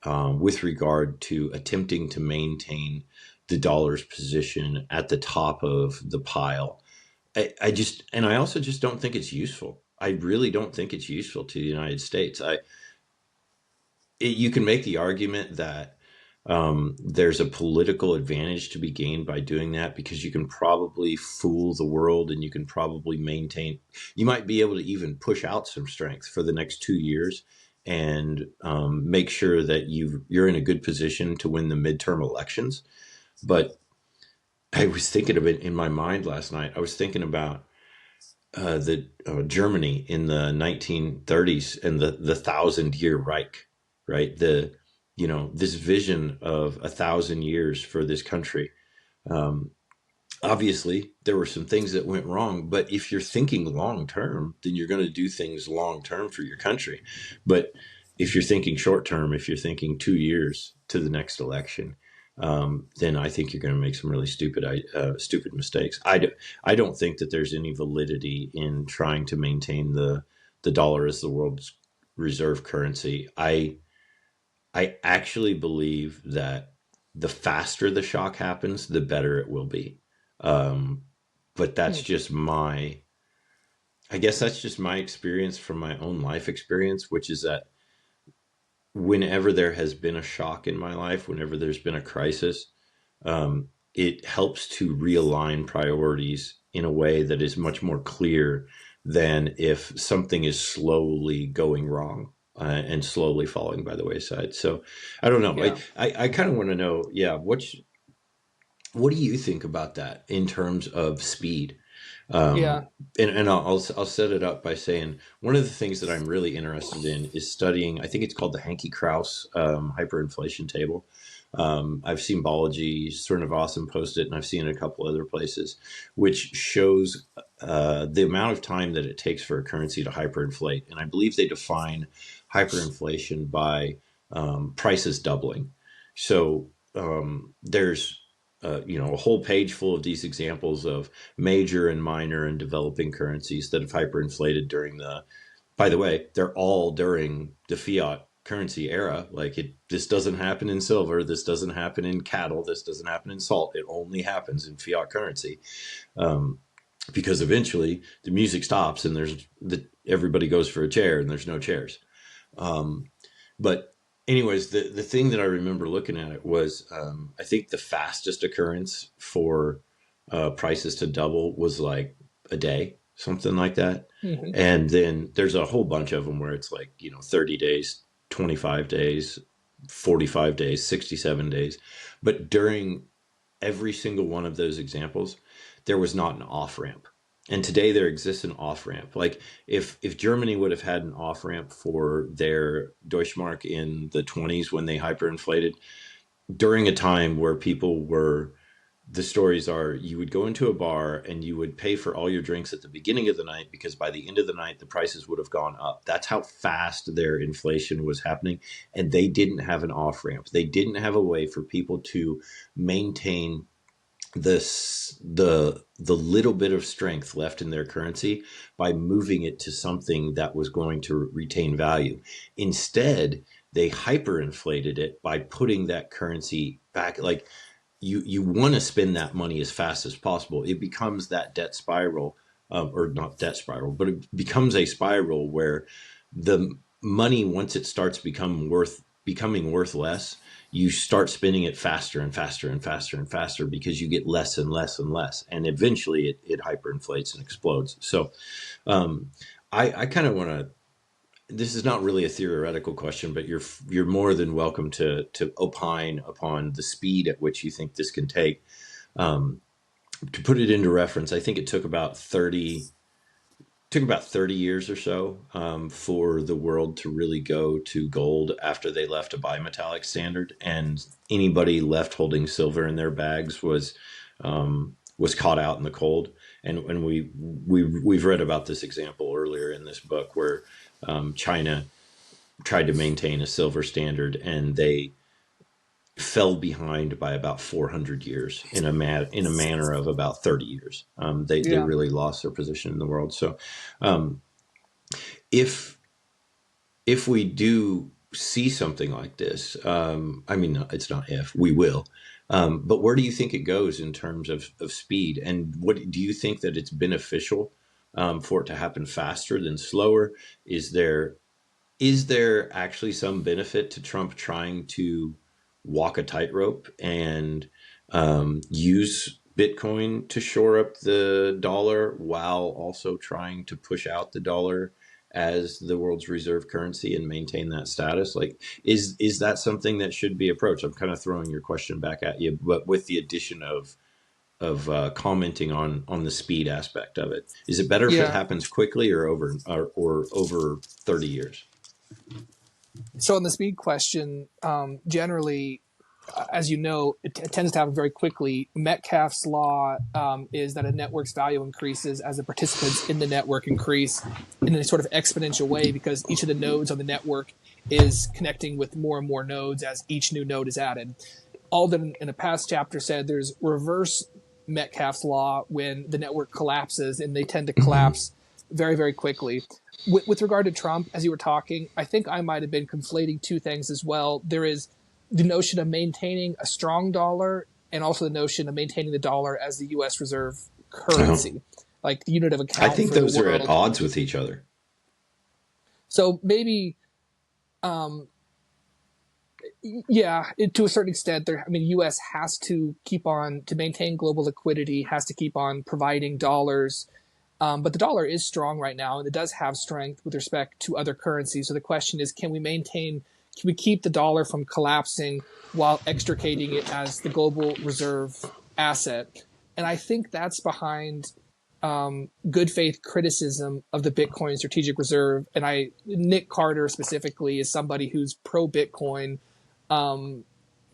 with regard to attempting to maintain the dollar's position at the top of the pile. I also just don't think it's useful. I really don't think it's useful to the United States. You can make the argument that there's a political advantage to be gained by doing that, because you can probably fool the world and you can probably you might be able to even push out some strength for the next 2 years and make sure that you're in a good position to win the midterm elections. But I was thinking of it in my mind last night. I was thinking about the Germany in the 1930s and the Thousand-Year Reich, right? This vision of 1,000 years for this country. Obviously, there were some things that went wrong, but if you're thinking long term, then you're going to do things long term for your country. But if you're thinking short term, if you're thinking 2 years to the next election, then I think you're going to make some really stupid mistakes. I don't think that there's any validity in trying to maintain the dollar as the world's reserve currency. I actually believe that the faster the shock happens, the better it will be. But that's just I guess that's just my experience from my own life experience, which is that whenever there has been a shock in my life, whenever there's been a crisis, it helps to realign priorities in a way that is much more clear than if something is slowly going wrong and slowly falling by the wayside. So I don't know. Yeah. I kind of want to know, what do you think about that in terms of speed? Yeah. And I'll set it up by saying one of the things that I'm really interested in is studying. I think it's called the Hankey-Krauss hyperinflation table. I've seen Balaji Srinivasan post it, and I've seen it a couple other places, which shows the amount of time that it takes for a currency to hyperinflate. And I believe they define hyperinflation by prices doubling. So there's a whole page full of these examples of major and minor and developing currencies that have hyperinflated during the. By the way, they're all during the fiat currency era. Like this doesn't happen in silver. This doesn't happen in cattle. This doesn't happen in salt. It only happens in fiat currency. Because eventually the music stops and everybody goes for a chair and there's no chairs. But anyways, the thing that I remember looking at it was, I think the fastest occurrence for prices to double was like a day, something like that. Mm-hmm. And then there's a whole bunch of them where it's like, 30 days, 25 days, 45 days, 67 days. But during every single one of those examples, there was not an off ramp. And today there exists an off ramp. Like if Germany would have had an off ramp for their Deutschmark in the 20s when they hyperinflated, during a time where the stories are, you would go into a bar and you would pay for all your drinks at the beginning of the night because by the end of the night, the prices would have gone up. That's how fast their inflation was happening. And they didn't have an off ramp. They didn't have a way for people to maintain the little bit of strength left in their currency by moving it to something that was going to retain value. Instead, they hyperinflated it by putting that currency back. Like you want to spend that money as fast as possible. It becomes that debt spiral, or not debt spiral, but it becomes a spiral where the money, once it starts becoming worth less, you start spending it faster and faster and faster and faster because you get less and less and less. And eventually it hyperinflates and explodes. So I kind of want to, this is not really a theoretical question, but you're more than welcome to opine upon the speed at which you think this can take. To put it into reference, I think it took about 30 years or so for the world to really go to gold after they left a bimetallic standard, and anybody left holding silver in their bags was caught out in the cold. And we've read about this example earlier in this book where China tried to maintain a silver standard and they fell behind by about 400 years in a manner of about 30 years. They really lost their position in the world. So if we do see something like this, it's not if, we will. But where do you think it goes in terms of speed? And what do you think that it's beneficial for it to happen faster than slower? Is there actually some benefit to Trump trying to walk a tightrope and use Bitcoin to shore up the dollar while also trying to push out the dollar as the world's reserve currency and maintain that status? Like, is that something that should be approached? I'm kind of throwing your question back at you, but with the addition of commenting on the speed aspect of it. Is it better if it happens quickly or over 30 years? So on the speed question, generally, as you know, it tends to happen very quickly. Metcalfe's law is that a network's value increases as the participants in the network increase in a sort of exponential way because each of the nodes on the network is connecting with more and more nodes as each new node is added. Alden in a past chapter said there's reverse Metcalfe's law when the network collapses, and they tend to collapse very, very quickly. With regard to Trump, as you were talking, I think I might have been conflating two things as well. There is the notion of maintaining a strong dollar and also the notion of maintaining the dollar as the U.S. reserve currency, like the unit of account. I think those are at odds with each other. So maybe, to a certain extent, U.S. has to keep on, to maintain global liquidity, has to keep on providing dollars. But the dollar is strong right now, and it does have strength with respect to other currencies. So the question is, can we keep the dollar from collapsing while extricating it as the global reserve asset? And I think that's behind good faith criticism of the Bitcoin strategic reserve. And Nick Carter specifically is somebody who's pro Bitcoin.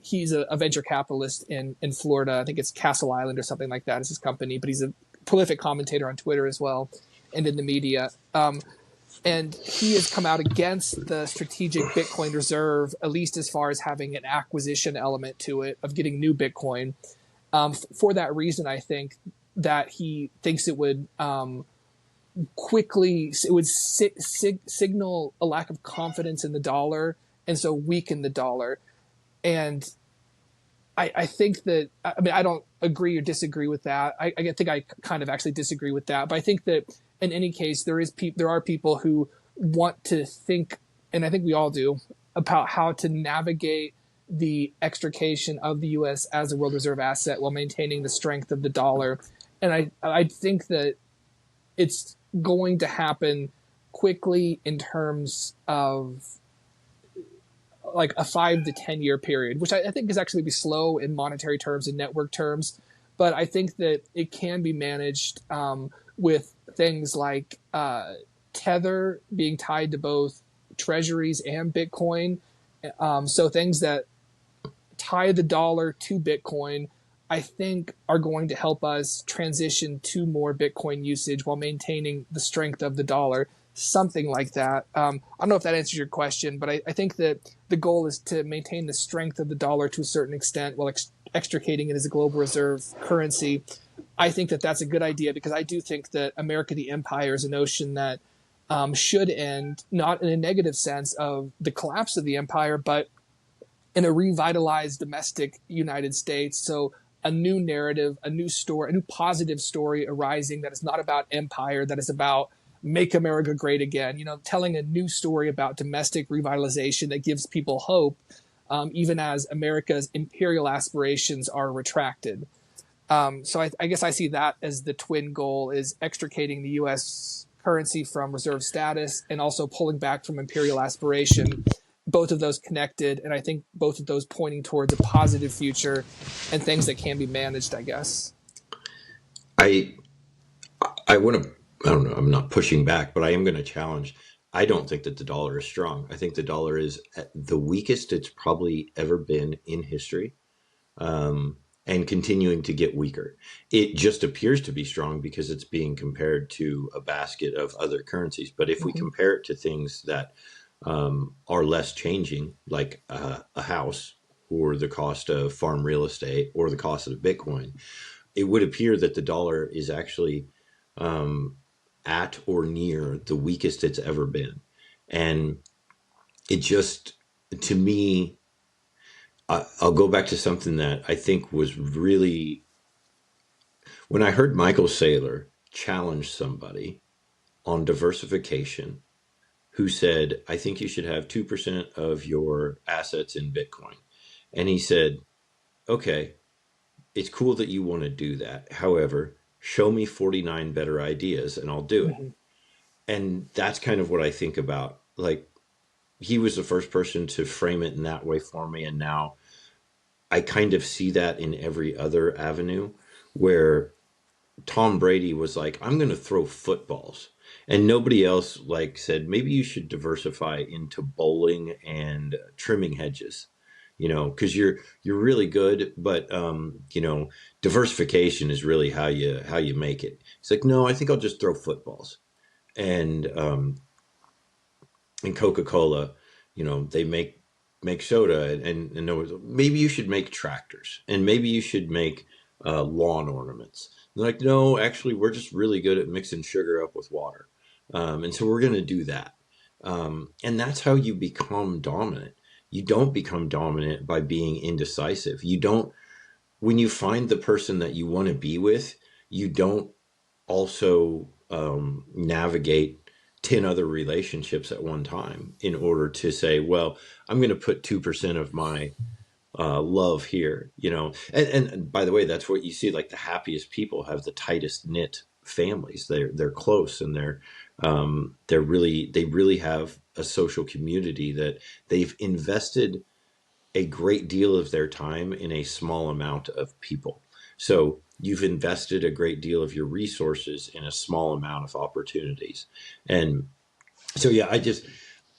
He's a venture capitalist in Florida. I think it's Castle Island or something like that is his company, but he's a prolific commentator on Twitter as well and in the media. And he has come out against the strategic Bitcoin reserve, at least as far as having an acquisition element to it of getting new Bitcoin. For that reason, I think that he thinks it would signal a lack of confidence in the dollar, and so weaken the dollar. And I think that, I mean, I don't agree or disagree with that. I think I kind of actually disagree with that. But I think that in any case, there are people who want to think, and I think we all do, about how to navigate the extrication of the U.S. as a world reserve asset while maintaining the strength of the dollar. And I think that it's going to happen quickly in terms of like a 5 to 10 year period, which I think is actually be slow in monetary terms and network terms. But I think that it can be managed with things like Tether being tied to both treasuries and Bitcoin. So things that tie the dollar to Bitcoin, I think, are going to help us transition to more Bitcoin usage while maintaining the strength of the dollar. Something like that. I don't know if that answers your question, but I think that the goal is to maintain the strength of the dollar to a certain extent while extricating it as a global reserve currency. I think that that's a good idea because I do think that America the Empire is a notion that should end, not in a negative sense of the collapse of the empire, but in a revitalized domestic United States. So a new narrative, a new story, a new positive story arising that is not about empire, that is about make America great again, telling a new story about domestic revitalization that gives people hope, even as America's imperial aspirations are retracted. So I guess I see that as the twin goal, is extricating the U.S. currency from reserve status and also pulling back from imperial aspiration, both of those connected. And I think both of those pointing towards a positive future and things that can be managed, I guess. I want to, I don't know, I'm not pushing back, but I am going to challenge. I don't think that the dollar is strong. I think the dollar is at the weakest it's probably ever been in history, and continuing to get weaker. It just appears to be strong because it's being compared to a basket of other currencies. But if we compare it to things that are less changing, like a house or the cost of farm real estate or the cost of Bitcoin, it would appear that the dollar is actually at or near the weakest it's ever been. And it just, to me, I'll go back to something that I think was really, when I heard Michael Saylor challenge somebody on diversification, who said, I think you should have 2% of your assets in Bitcoin. And he said, okay, it's cool that you want to do that. However, show me 49 better ideas and I'll do it. And that's kind of what I think about. Like, he was the first person to frame it in that way for me. And now I kind of see that in every other avenue where Tom Brady was like, I'm going to throw footballs. And nobody else like said, maybe you should diversify into bowling and trimming hedges, because you're really good, but diversification is really how you make it. It's like, no, I think I'll just throw footballs. And Coca-Cola, they make soda, and no one's, maybe you should make tractors, and maybe you should make lawn ornaments. And they're like, no, actually, we're just really good at mixing sugar up with water, and so we're going to do that. And that's how you become dominant. You don't become dominant by being indecisive. You don't, when you find the person that you want to be with, you don't also navigate 10 other relationships at one time in order to say, well, I'm going to put 2% of my love here, and by the way, that's what you see. Like, the happiest people have the tightest knit families. They're close, and they really have a social community that they've invested a great deal of their time in a small amount of people. So you've invested a great deal of your resources in a small amount of opportunities. And so, yeah,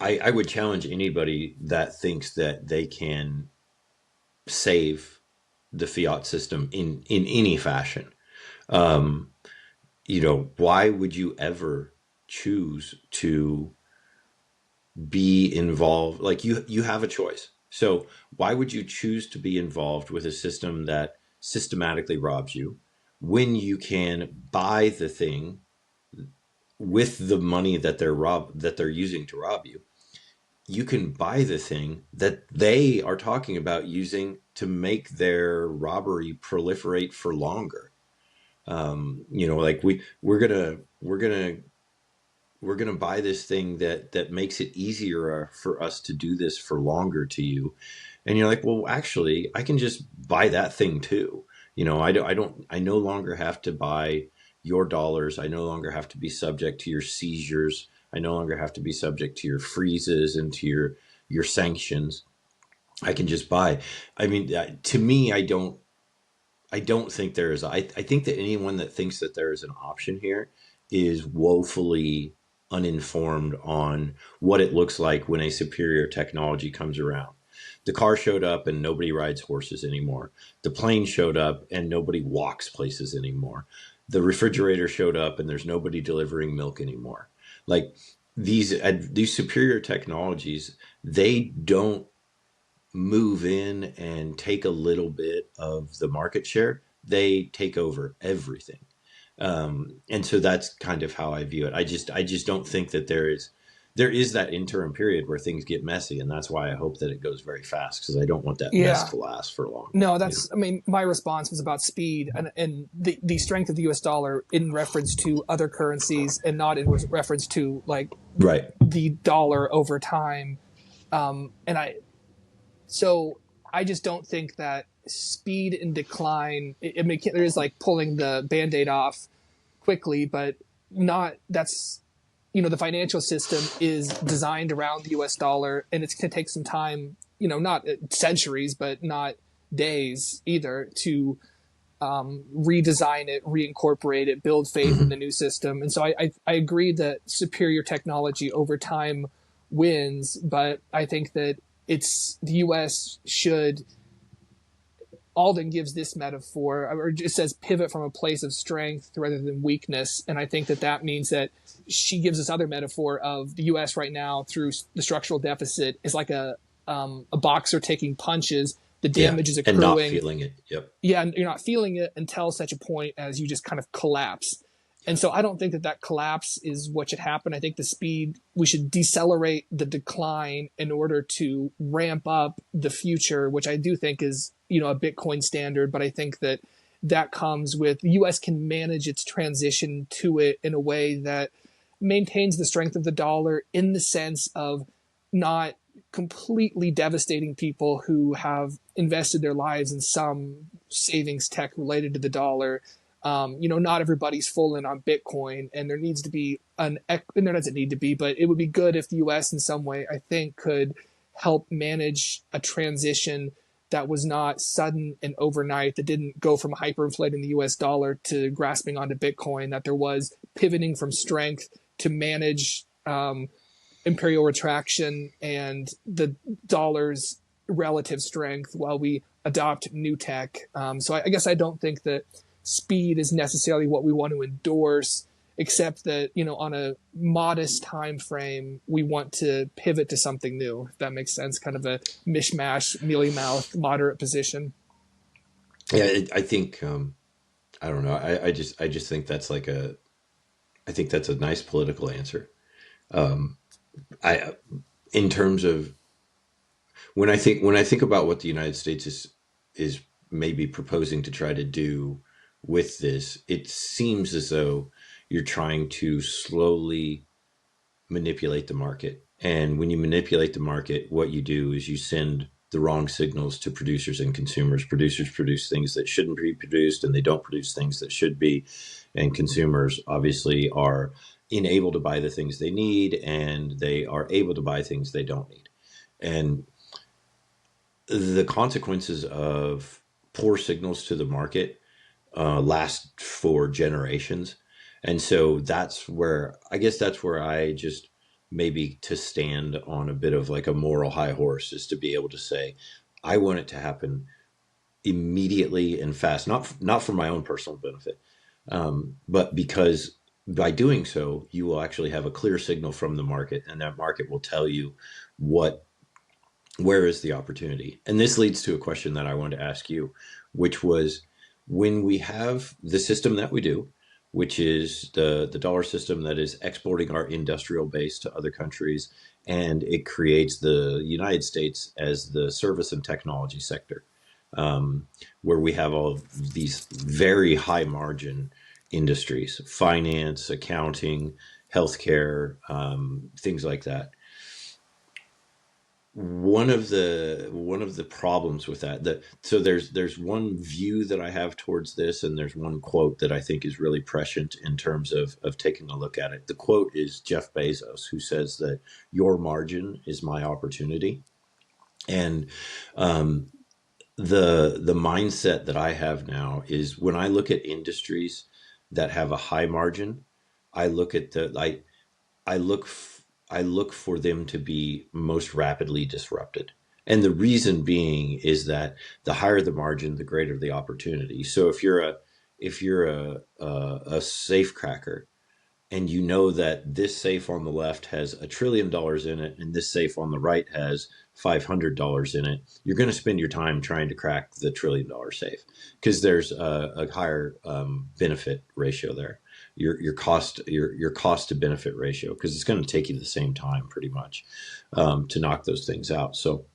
I would challenge anybody that thinks that they can save the fiat system in any fashion. Why would you ever choose to be involved? Like you have a choice. So why would you choose to be involved with a system that systematically robs you when you can buy the thing with the money that they're using to rob you? You can buy the thing that they are talking about using to make their robbery proliferate for longer. Like we're gonna buy this thing that makes it easier for us to do this for longer to you. And you're like, well, actually, I can just buy that thing too. I no longer have to buy your dollars. I no longer have to be subject to your seizures. I no longer have to be subject to your freezes and to your sanctions. I can just buy. I mean, to me, I don't think there is. I think that anyone that thinks that there is an option here is woefully uninformed on what it looks like when a superior technology comes around. The car showed up and nobody rides horses anymore. The plane showed up and nobody walks places anymore. The refrigerator showed up and there's nobody delivering milk anymore. Like these superior technologies, they don't move in and take a little bit of the market share. They take over everything. And so that's kind of how I view it. I just don't think that there is that interim period where things get messy, and that's why I hope that it goes very fast, because I don't want that mess Yeah. to last for long. No, I mean, my response was about speed and the strength of the US dollar in reference to other currencies and not in reference to like Right. the dollar over time. So I just don't think that speed and decline, I mean, there is like pulling the Band-Aid off quickly, but not, that's, the financial system is designed around the US dollar, and it's going to take some time, not centuries, but not days either, to redesign it, reincorporate it, build faith in the new system. And so I agree that superior technology over time wins, but I think that the U.S. should. Alden gives this metaphor, or it says pivot from a place of strength rather than weakness. And I think that means that she gives this other metaphor of the U.S. right now through the structural deficit is like a boxer taking punches. The damage is accruing. And not feeling it. Yep. Yeah, and you're not feeling it until such a point as you just kind of collapse. And so I don't think that collapse is what should happen. I think we should decelerate the decline in order to ramp up the future, which I do think is, a Bitcoin standard. But I think that comes with the U.S. can manage its transition to it in a way that maintains the strength of the dollar in the sense of not completely devastating people who have invested their lives in some savings tech related to the dollar. Not everybody's full in on Bitcoin, and there needs to be and there doesn't need to be, but it would be good if the U.S. in some way, I think, could help manage a transition that was not sudden and overnight, that didn't go from hyperinflating the U.S. dollar to grasping onto Bitcoin, that there was pivoting from strength to manage imperial retraction and the dollar's relative strength while we adopt new tech. So I guess I don't think that speed is necessarily what we want to endorse, except that, on a modest time frame, we want to pivot to something new, if that makes sense, kind of a mishmash, mealy-mouthed, moderate position. Yeah, I think I don't know. I just think that's I think that's a nice political answer. I In terms of when I think about what the United States is maybe proposing to try to do with this, it seems as though you're trying to slowly manipulate the market. And when you manipulate the market, what you do is you send the wrong signals to producers and consumers. Producers produce things that shouldn't be produced, and they don't produce things that should be. And consumers obviously are unable to buy the things they need, and they are able to buy things they don't need. And the consequences of poor signals to the market last for generations. And so that's where I just maybe to stand on a bit of like a moral high horse is to be able to say, I want it to happen immediately and fast, not for my own personal benefit, but because by doing so, you will actually have a clear signal from the market, and that market will tell you what where is the opportunity. And this leads to a question that I wanted to ask you, which was, when we have the system that we do, which is the dollar system that is exporting our industrial base to other countries, and it creates the United States as the service and technology sector, where we have all of these very high margin industries, finance, accounting, healthcare, things like that. One of the problems with that, so there's one view that I have towards this, and there's one quote that I think is really prescient in terms of taking a look at it. The quote is Jeff Bezos, who says that your margin is my opportunity. And um, the mindset that I have now is, when I look at industries that have a high margin, I look at the I look I look for them to be most rapidly disrupted. And the reason being is that the higher the margin, the greater the opportunity. So if you're a safe cracker, and you know that this safe on the left has $1 trillion in it, and this safe on the right has $500 in it, you're going to spend your time trying to crack the $1 trillion safe, because there's a higher benefit ratio there. Your cost to benefit ratio, because it's going to take you the same time pretty much to knock those things out. So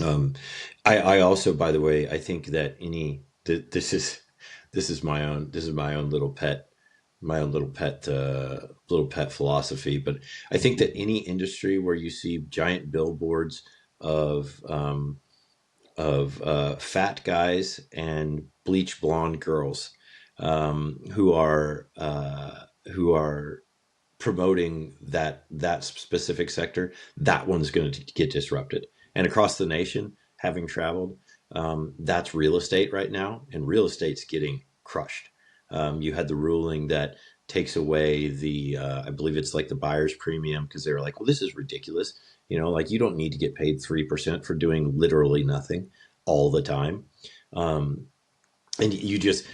um, I also, by the way, I think that this is my own little pet philosophy. But I think that any industry where you see giant billboards of fat guys and bleach blonde girls, who are promoting that specific sector, that one's going to get disrupted. And across the nation, having traveled, that's real estate right now, and real estate's getting crushed. You had the ruling that takes away I believe it's like the buyer's premium, because they were like, well, this is ridiculous. Like, you don't need to get paid 3% for doing literally nothing all the time. Um, and you just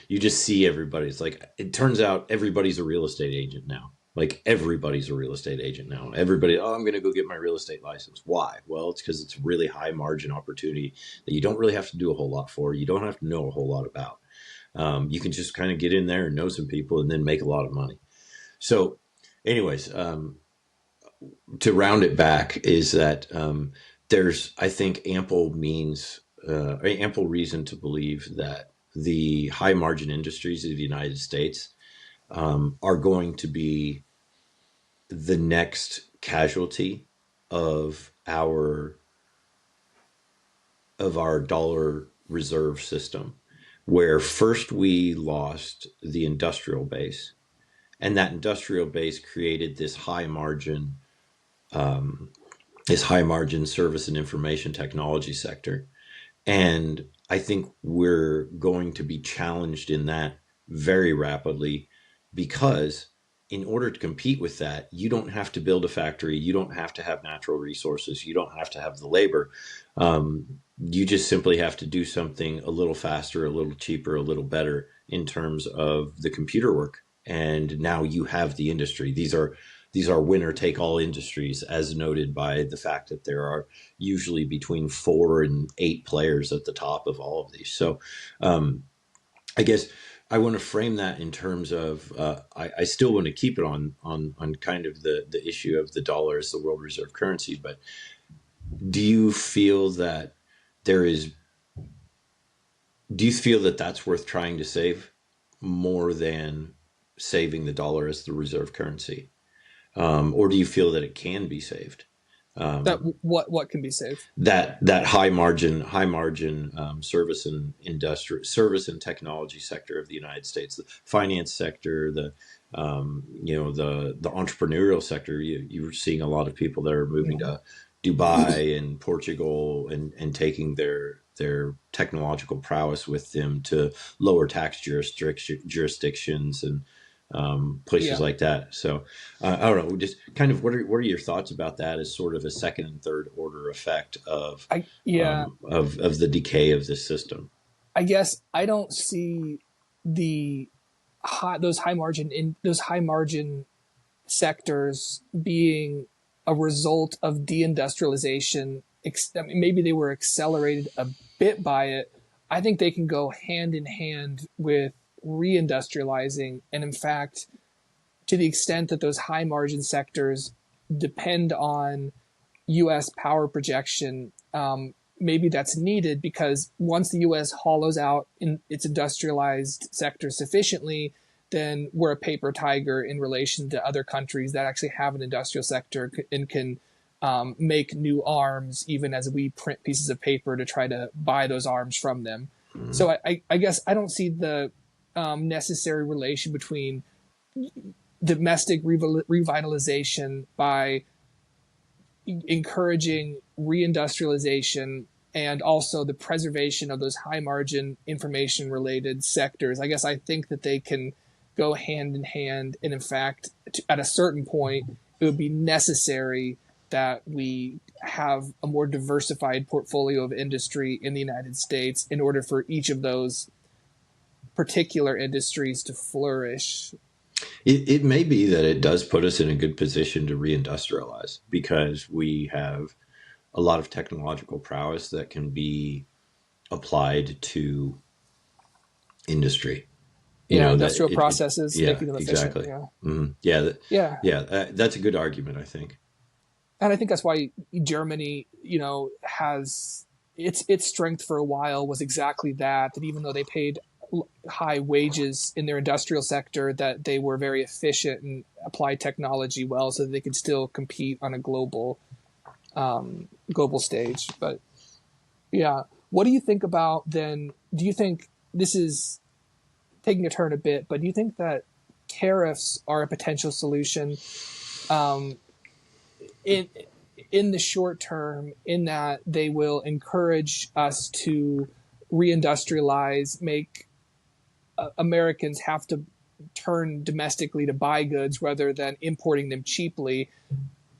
see everybody. It's like, it turns out everybody's a real estate agent now. Like, everybody's a real estate agent now. Everybody, oh, I'm going to go get my real estate license. Why? Well, it's because it's a really high margin opportunity that you don't really have to do a whole lot for. You don't have to know a whole lot about. You can just kind of get in there and know some people, and then make a lot of money. So, anyways, to round it back, is that there's, I think, ample reason to believe that the high margin industries of the United States are going to be the next casualty of our dollar reserve system, where first we lost the industrial base, and that industrial base created this high margin service and information technology sector. And I think we're going to be challenged in that very rapidly, because in order to compete with that, you don't have to build a factory. You don't have to have natural resources. You don't have to have the labor. You just simply have to do something a little faster, a little cheaper, a little better in terms of the computer work. And now you have the industry. These are winner take all industries, as noted by the fact that there are usually between 4 and 8 players at the top of all of these. So I guess I want to frame that in terms of, I still want to keep it on kind of the issue of the dollar as the world reserve currency. But do you feel that there is, do you feel that that's worth trying to save more than saving the dollar as the reserve currency? Or do you feel that it can be saved? That what can be saved? That high margin service and technology sector of the United States, the finance sector, the entrepreneurial sector. You're seeing a lot of people that are moving to Dubai and Portugal, and taking their technological prowess with them to lower tax jurisdictions and places like that. So I don't know, just kind of, what are your thoughts about that as sort of a second and third order effect of I yeah, of the decay of this system? I guess I don't see the those high margin sectors being a result of deindustrialization. Maybe they were accelerated a bit by it. I think they can go hand in hand with reindustrializing. And in fact, to the extent that those high margin sectors depend on U.S. power projection, maybe that's needed, because once the U.S. hollows out in its industrialized sector sufficiently, then we're a paper tiger in relation to other countries that actually have an industrial sector and can make new arms, even as we print pieces of paper to try to buy those arms from them. Mhm. So I guess I don't see the necessary relation between domestic revitalization by encouraging reindustrialization and also the preservation of those high margin information related sectors. I guess I think that they can go hand in hand. And in fact, at a certain point, it would be necessary that we have a more diversified portfolio of industry in the United States in order for each of those particular industries to flourish. It may be that it does put us in a good position to reindustrialize because we have a lot of technological prowess that can be applied to industry. Industrial processes, Yeah, making them efficient. exactly. Yeah. Yeah, Yeah. that's a good argument, I think. And I think that's why Germany, has its strength for a while was exactly that even though they paid high wages in their industrial sector, that they were very efficient and applied technology well so that they could still compete on a global stage. But yeah, what do you think about then? Do you think this is taking a turn a bit, but do you think that tariffs are a potential solution in the short term, in that they will encourage us to reindustrialize, make Americans have to turn domestically to buy goods rather than importing them cheaply?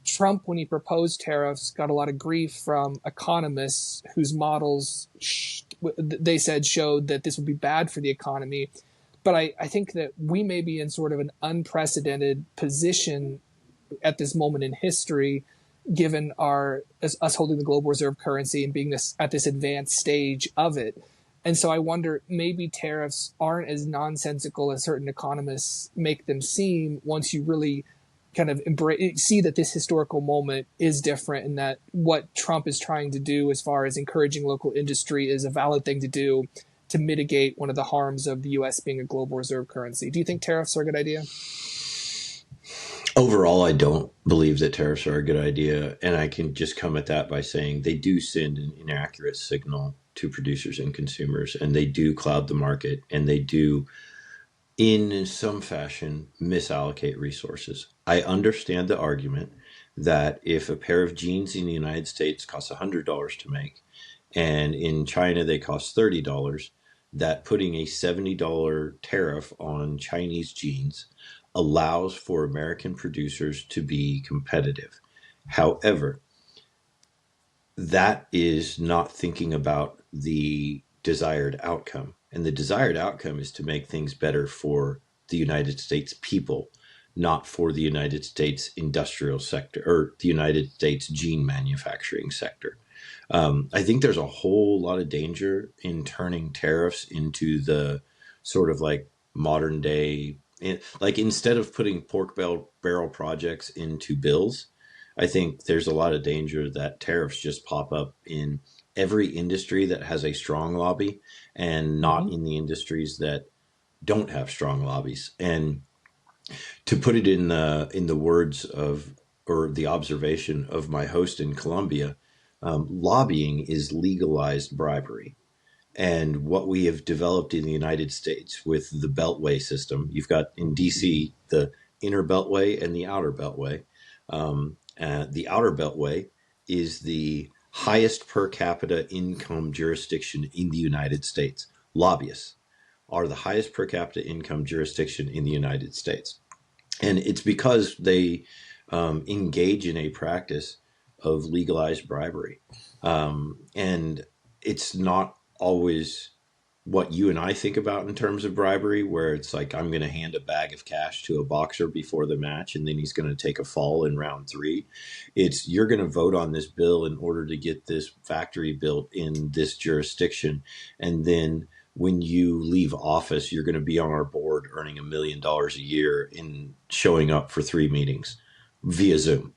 Trump, when he proposed tariffs, got a lot of grief from economists whose models they said showed that this would be bad for the economy. But I think that we may be in sort of an unprecedented position at this moment in history, given us holding the global reserve currency and being at this advanced stage of it. And so I wonder, maybe tariffs aren't as nonsensical as certain economists make them seem once you really kind of see that this historical moment is different, and that what Trump is trying to do as far as encouraging local industry is a valid thing to do to mitigate one of the harms of the U.S. being a global reserve currency. Do you think tariffs are a good idea? Overall, I don't believe that tariffs are a good idea. And I can just come at that by saying they do send an inaccurate signal to producers and consumers, and they do cloud the market, and they do, in some fashion, misallocate resources. I understand the argument that if a pair of jeans in the United States costs $100 to make, and in China they cost $30, that putting a $70 tariff on Chinese jeans allows for American producers to be competitive. However, that is not thinking about the desired outcome. And the desired outcome is to make things better for the United States people, not for the United States industrial sector or the United States jean manufacturing sector. I think there's a whole lot of danger in turning tariffs into the sort of like modern day, like instead of putting pork barrel projects into bills, I think there's a lot of danger that tariffs just pop up in every industry that has a strong lobby and not in the industries that don't have strong lobbies. And to put it in the words of, or the observation of my host in Colombia, lobbying is legalized bribery. And what we have developed in the United States with the Beltway system, you've got in DC the inner Beltway and the outer Beltway. The outer Beltway is the highest per capita income jurisdiction in the United States. Lobbyists are the highest per capita income jurisdiction in the United States. And it's because they engage in a practice of legalized bribery. And it's not always what you and I think about in terms of bribery, where it's like, I'm going to hand a bag of cash to a boxer before the match, and then he's going to take a fall in round 3. It's, you're going to vote on this bill in order to get this factory built in this jurisdiction. And then when you leave office, you're going to be on our board earning $1 million a year in showing up for 3 meetings via Zoom.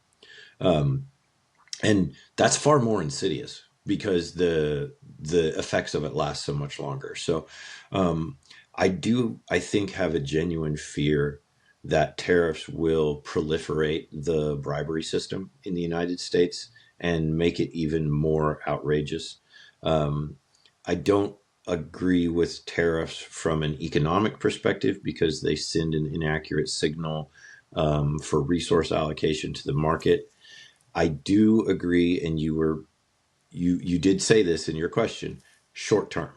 And that's far more insidious because the effects of it last so much longer. So I think have a genuine fear that tariffs will proliferate the bribery system in the United States and make it even more outrageous. I don't agree with tariffs from an economic perspective because they send an inaccurate signal for resource allocation to the market. I do agree, and you did say this in your question, short term.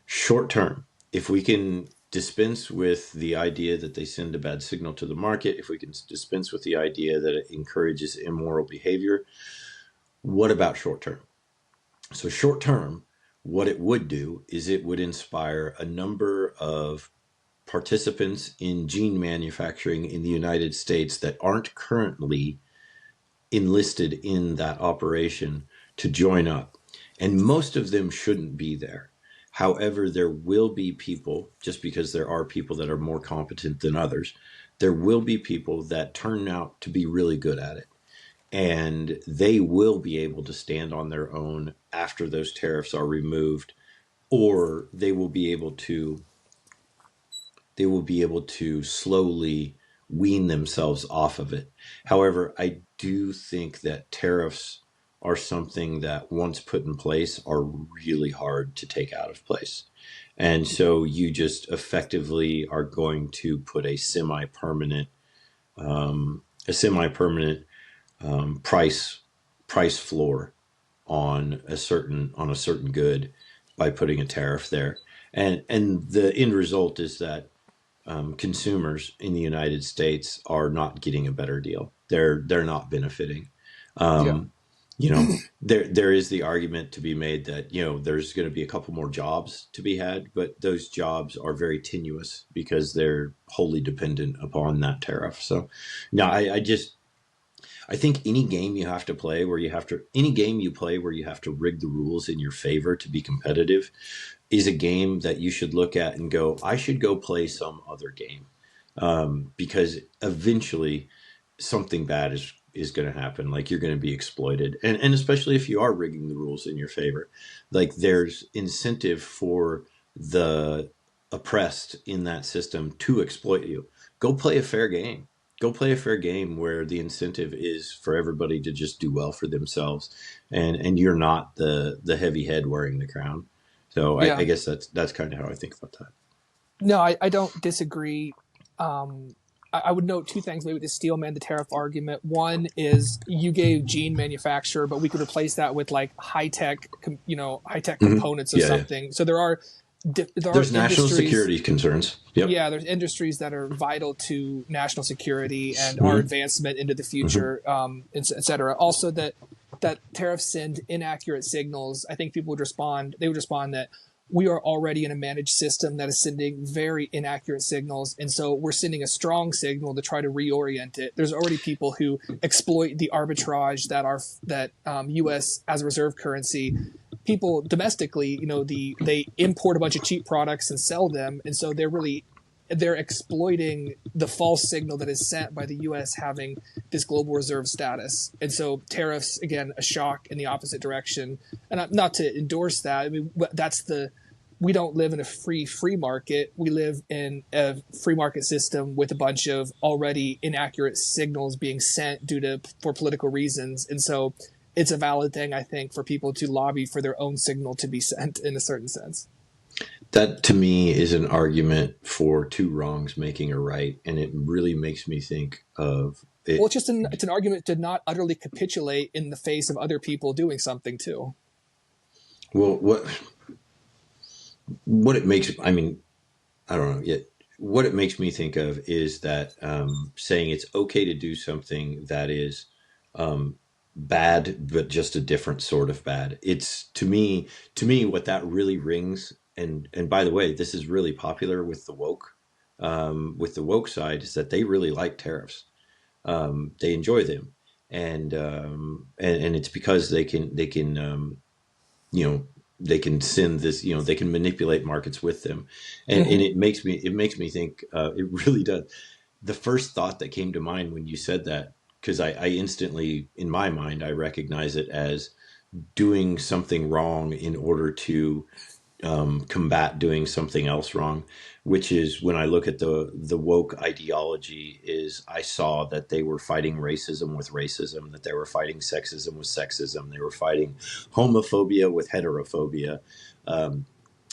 Short term, if we can dispense with the idea that they send a bad signal to the market, if we can dispense with the idea that it encourages immoral behavior, what about short term? So short term, what it would do is it would inspire a number of participants in gene manufacturing in the United States that aren't currently enlisted in that operation to join up. And most of them shouldn't be there. However, there will be people, just because there are people that are more competent than others, there will be people that turn out to be really good at it. And they will be able to stand on their own after those tariffs are removed, or they will be able to slowly wean themselves off of it. However, I do think that tariffs are something that once put in place are really hard to take out of place. And so you just effectively are going to put a semi-permanent price floor on a certain good by putting a tariff there. And the end result is that consumers in the United States are not getting a better deal. They're not benefiting. Yeah. There is the argument to be made that, there's going to be a couple more jobs to be had, but those jobs are very tenuous because they're wholly dependent upon that tariff. So no, I think any game you play where you have to rig the rules in your favor to be competitive is a game that you should look at and go, I should go play some other game. Because eventually something bad is going to happen. Like, you're going to be exploited. And especially if you are rigging the rules in your favor, like, there's incentive for the oppressed in that system to exploit you. Go play a fair game. Go play a fair game where the incentive is for everybody to just do well for themselves, and you're not the heavy head wearing the crown. So Yeah. I guess that's kind of how I think about that. No, I don't disagree. I would note 2 things maybe to steelman the tariff argument. One is you gave gene manufacturer, but we could replace that with like high-tech components or something. Yeah. So there's national security concerns. Yep. Yeah, there's industries that are vital to national security and our advancement into the future, et cetera. Also, that tariffs send inaccurate signals. I think people would respond that we are already in a managed system that is sending very inaccurate signals. And so we're sending a strong signal to try to reorient it. There's already people who exploit the arbitrage that U.S. as a reserve currency. People domestically, they import a bunch of cheap products and sell them. And so they're exploiting the false signal that is sent by the U.S. having this global reserve status. And so tariffs, again, a shock in the opposite direction. And not to endorse that. I mean, we don't live in a free market. We live in a free market system with a bunch of already inaccurate signals being sent for political reasons. And so it's a valid thing, I think, for people to lobby for their own signal to be sent in a certain sense. That, to me, is an argument for 2 wrongs making a right, and it really makes me think of it. Well, it's an argument to not utterly capitulate in the face of other people doing something too. Well, what it makes, I don't know yet. What it makes me think of is that saying it's okay to do something that is bad, but just a different sort of bad. It's to me what that really rings and by the way, this is really popular with the woke side, is that they really like tariffs. They enjoy them, and it's because you know they can send this, they can manipulate markets with them, and Hmm. it makes me think, it really does. The first thought that came to mind when you said that, because I instantly, in my mind, I recognize it as doing something wrong in order to combat doing something else wrong, which is when I look at the woke ideology, is I saw that they were fighting racism with racism, that they were fighting sexism with sexism, they were fighting homophobia with heterophobia. Um,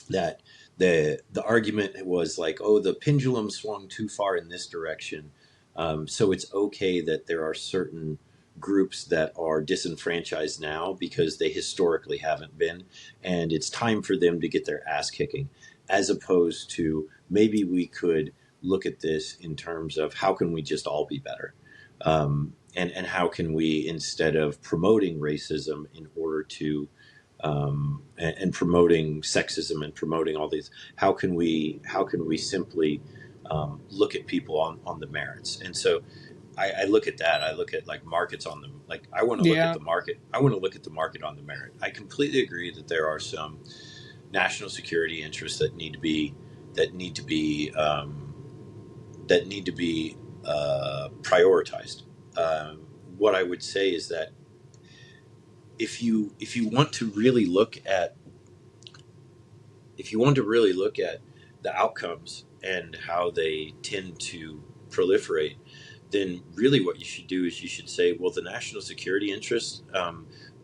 that the argument was like, oh, the pendulum swung too far in this direction, so it's okay that there are certain groups that are disenfranchised now because they historically haven't been, and it's time for them to get their ass kicking, as opposed to maybe we could look at this in terms of how can we just all be better, and how can we, instead of promoting racism in order to and promoting sexism and promoting all these, how can we simply look at people on the merits. And so I look at that. I look at like markets on them. Like I want to look at Yeah. the market. I want to look at the market on the merit. I completely agree that there are some national security interests that need to be that need to be prioritized. What I would say is that if you want to really look at the outcomes and how they tend to proliferate, then really what you should do is you should say, well, the national security interests,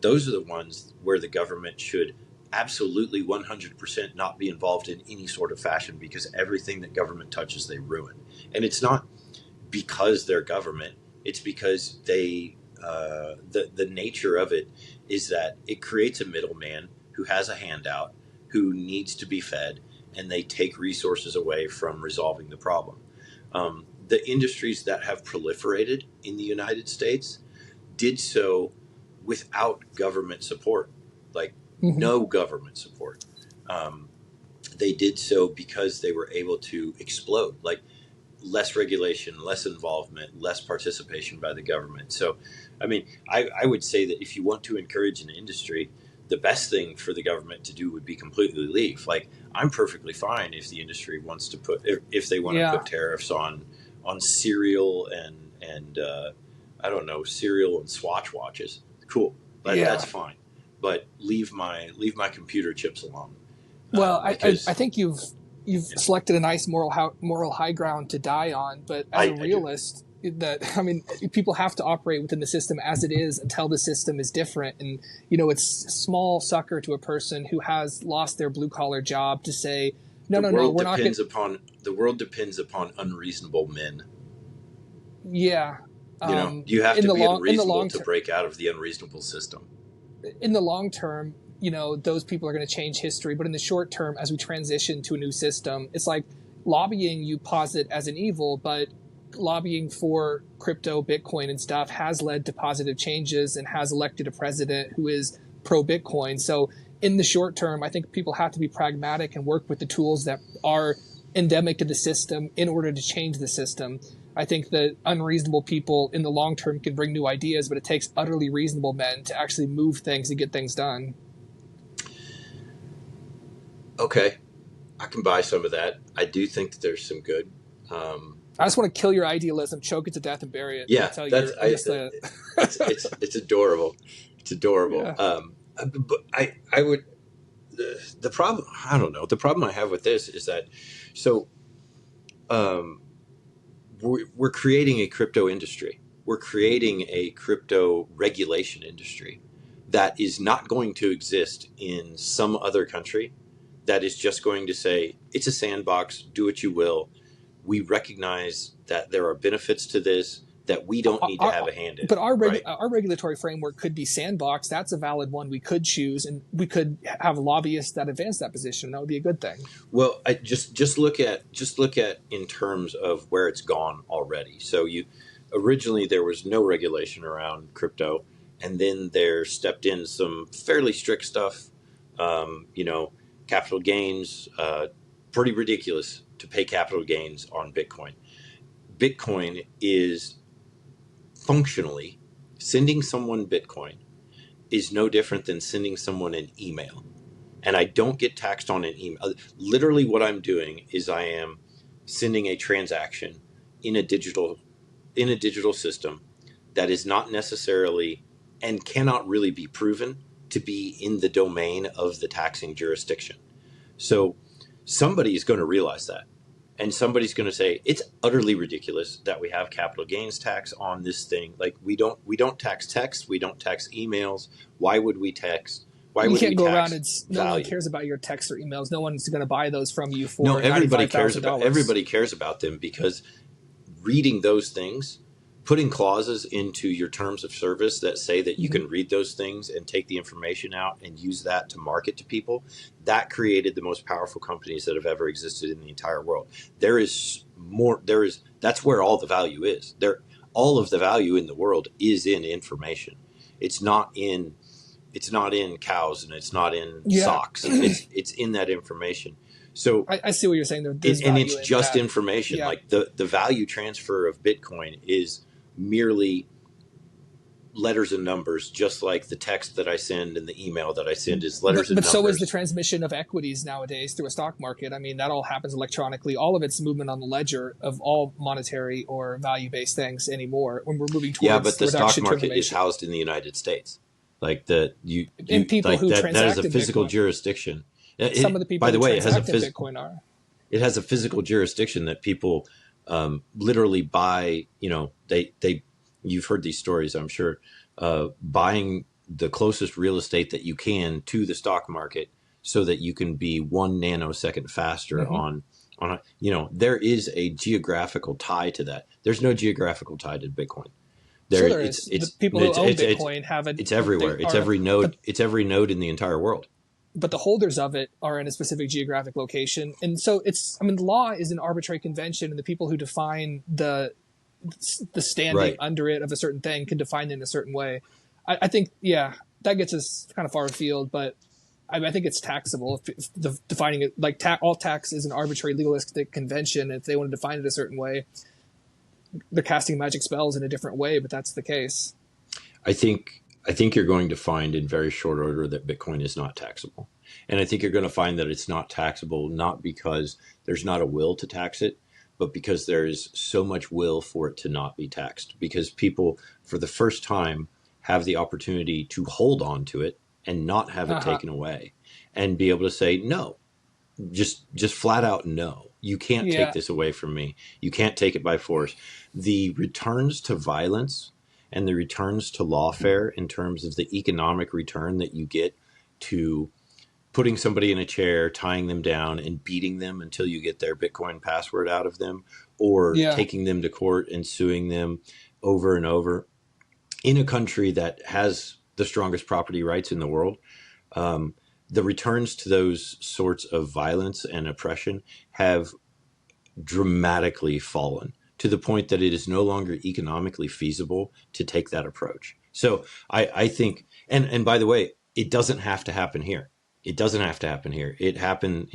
those are the ones where the government should absolutely 100% not be involved in any sort of fashion, because everything that government touches, they ruin. And it's not because they're government, it's because the nature of it is that it creates a middleman who has a handout, who needs to be fed, and they take resources away from resolving the problem. The industries that have proliferated in the United States did so without government support, like Hmm. no government support. Um, they did so because they were able to explode. Like less regulation, less involvement, less participation by the government. So, I mean, I would say that if you want to encourage an industry, the best thing for the government to do would be completely leave. Like, I'm perfectly fine if the industry wants to if they want to Yeah. put tariffs on cereal and I don't know, cereal and Swatch watches. Cool, that's Yeah. fine. But leave my computer chips alone, Well, I because think you've selected a nice moral high ground to die on, but as a I do. realist, that I mean, people have to operate within the system as it is until the system is different. And it's small sucker to a person who has lost their blue collar job to say, no, the no, no, world we're not going. depends upon the world depends upon unreasonable men. Yeah. You have In to the be long in the unreasonable long to term, break out of the unreasonable system. those people are going to change history. But in the short term, as we transition to a new system, it's like lobbying you posit as an evil, but lobbying for crypto, Bitcoin, and stuff has led to positive changes and has elected a president who is pro Bitcoin. So in the short term, I think people have to be pragmatic and work with the tools that are endemic to the system in order to change the system. I think that unreasonable people in the long term can bring new ideas, but it takes utterly reasonable men to actually move things and get things done. Okay, I can buy some of that. I do think that there's some good. Um, I just want to kill your idealism, choke it to death, and bury it. yeah, That's how that's you're just a. it's adorable. It's adorable. Yeah. But I would the problem. I don't know. The problem I have with this is that so um, we're creating a crypto industry. We're creating a crypto regulation industry that is not going to exist in some other country, that is just going to say, it's a sandbox, do what you will. We recognize that there are benefits to this, that we don't need to have a hand in But it, right? our regulatory framework could be sandbox. That's a valid one we could choose, and we could have lobbyists that advance that position. That would be a good thing. Well, I just look at in terms of where it's gone already. So you originally there was no regulation around crypto, and then there stepped in some fairly strict stuff. You know, capital gains, pretty ridiculous to pay capital gains on Bitcoin. Bitcoin is functionally sending someone Bitcoin is no different than sending someone an email. And I don't get taxed on an email. Literally what I'm doing is I am sending a transaction in a digital system that is not necessarily and cannot really be proven to be in the domain of the taxing jurisdiction. So somebody is going to realize that. And somebody's going to say it's utterly ridiculous that we have capital gains tax on this thing. Like we don't tax text, we don't tax emails. Why would we tax? Why You would we can't go tax around and no one value? cares about your texts or emails. No one's going to buy those from you for No, everybody cares $95,000. everybody cares about them because reading those things, putting clauses into your terms of service that say that you can read those things and take the information out and use that to market to people, that created the most powerful companies that have ever existed in the entire world. That's where all the value is. All of the value in the world is in information. It's not in cows and it's not in socks. It's in that information. So I see what you're saying. and it's just information. Yeah. Like the value transfer of Bitcoin is merely letters and numbers, just like the text that I send and the email that I send is letters and numbers. But so is the transmission of equities nowadays through a stock market. I mean, that all happens electronically. All of it's movement on the ledger of all monetary or value-based things anymore when we're moving towards but the stock market is information. housed in the United States. Like And people like who that transact is a in physical Bitcoin. jurisdiction. Some of the people by the who way, transact in Bitcoin are. It has a physical jurisdiction that people literally buy. You've heard these stories, I'm sure, buying the closest real estate that you can to the stock market so that you can be 1 nanosecond faster there is a geographical tie to that. There's no geographical tie to Bitcoin. There is. The people who own Bitcoin have it. It's everywhere. It's every node. It's every node in the entire world. But the holders of it are in a specific geographic location. And so law is an arbitrary convention, and the people who define the standing under it of a certain thing can define it in a certain way. I think, that gets us kind of far afield, but I think it's taxable. If defining it like all tax is an arbitrary legalistic convention. If they want to define it a certain way, they're casting magic spells in a different way, but that's the case. I think you're going to find in very short order that Bitcoin is not taxable. And I think you're going to find that it's not taxable, not because there's not a will to tax it, but because there is so much will for it to not be taxed. Because people, for the first time, have the opportunity to hold on to it and not have it taken away and be able to say, no, just flat out, no, you can't take this away from me. You can't take it by force. The returns to violence and the returns to lawfare in terms of the economic return that you get to putting somebody in a chair, tying them down and beating them until you get their Bitcoin password out of them, or taking them to court and suing them over and over in a country that has the strongest property rights in the world. The returns to those sorts of violence and oppression have dramatically fallen to the point that it is no longer economically feasible to take that approach. So I think, and by the way, it doesn't have to happen here. It doesn't have to happen here. It happened,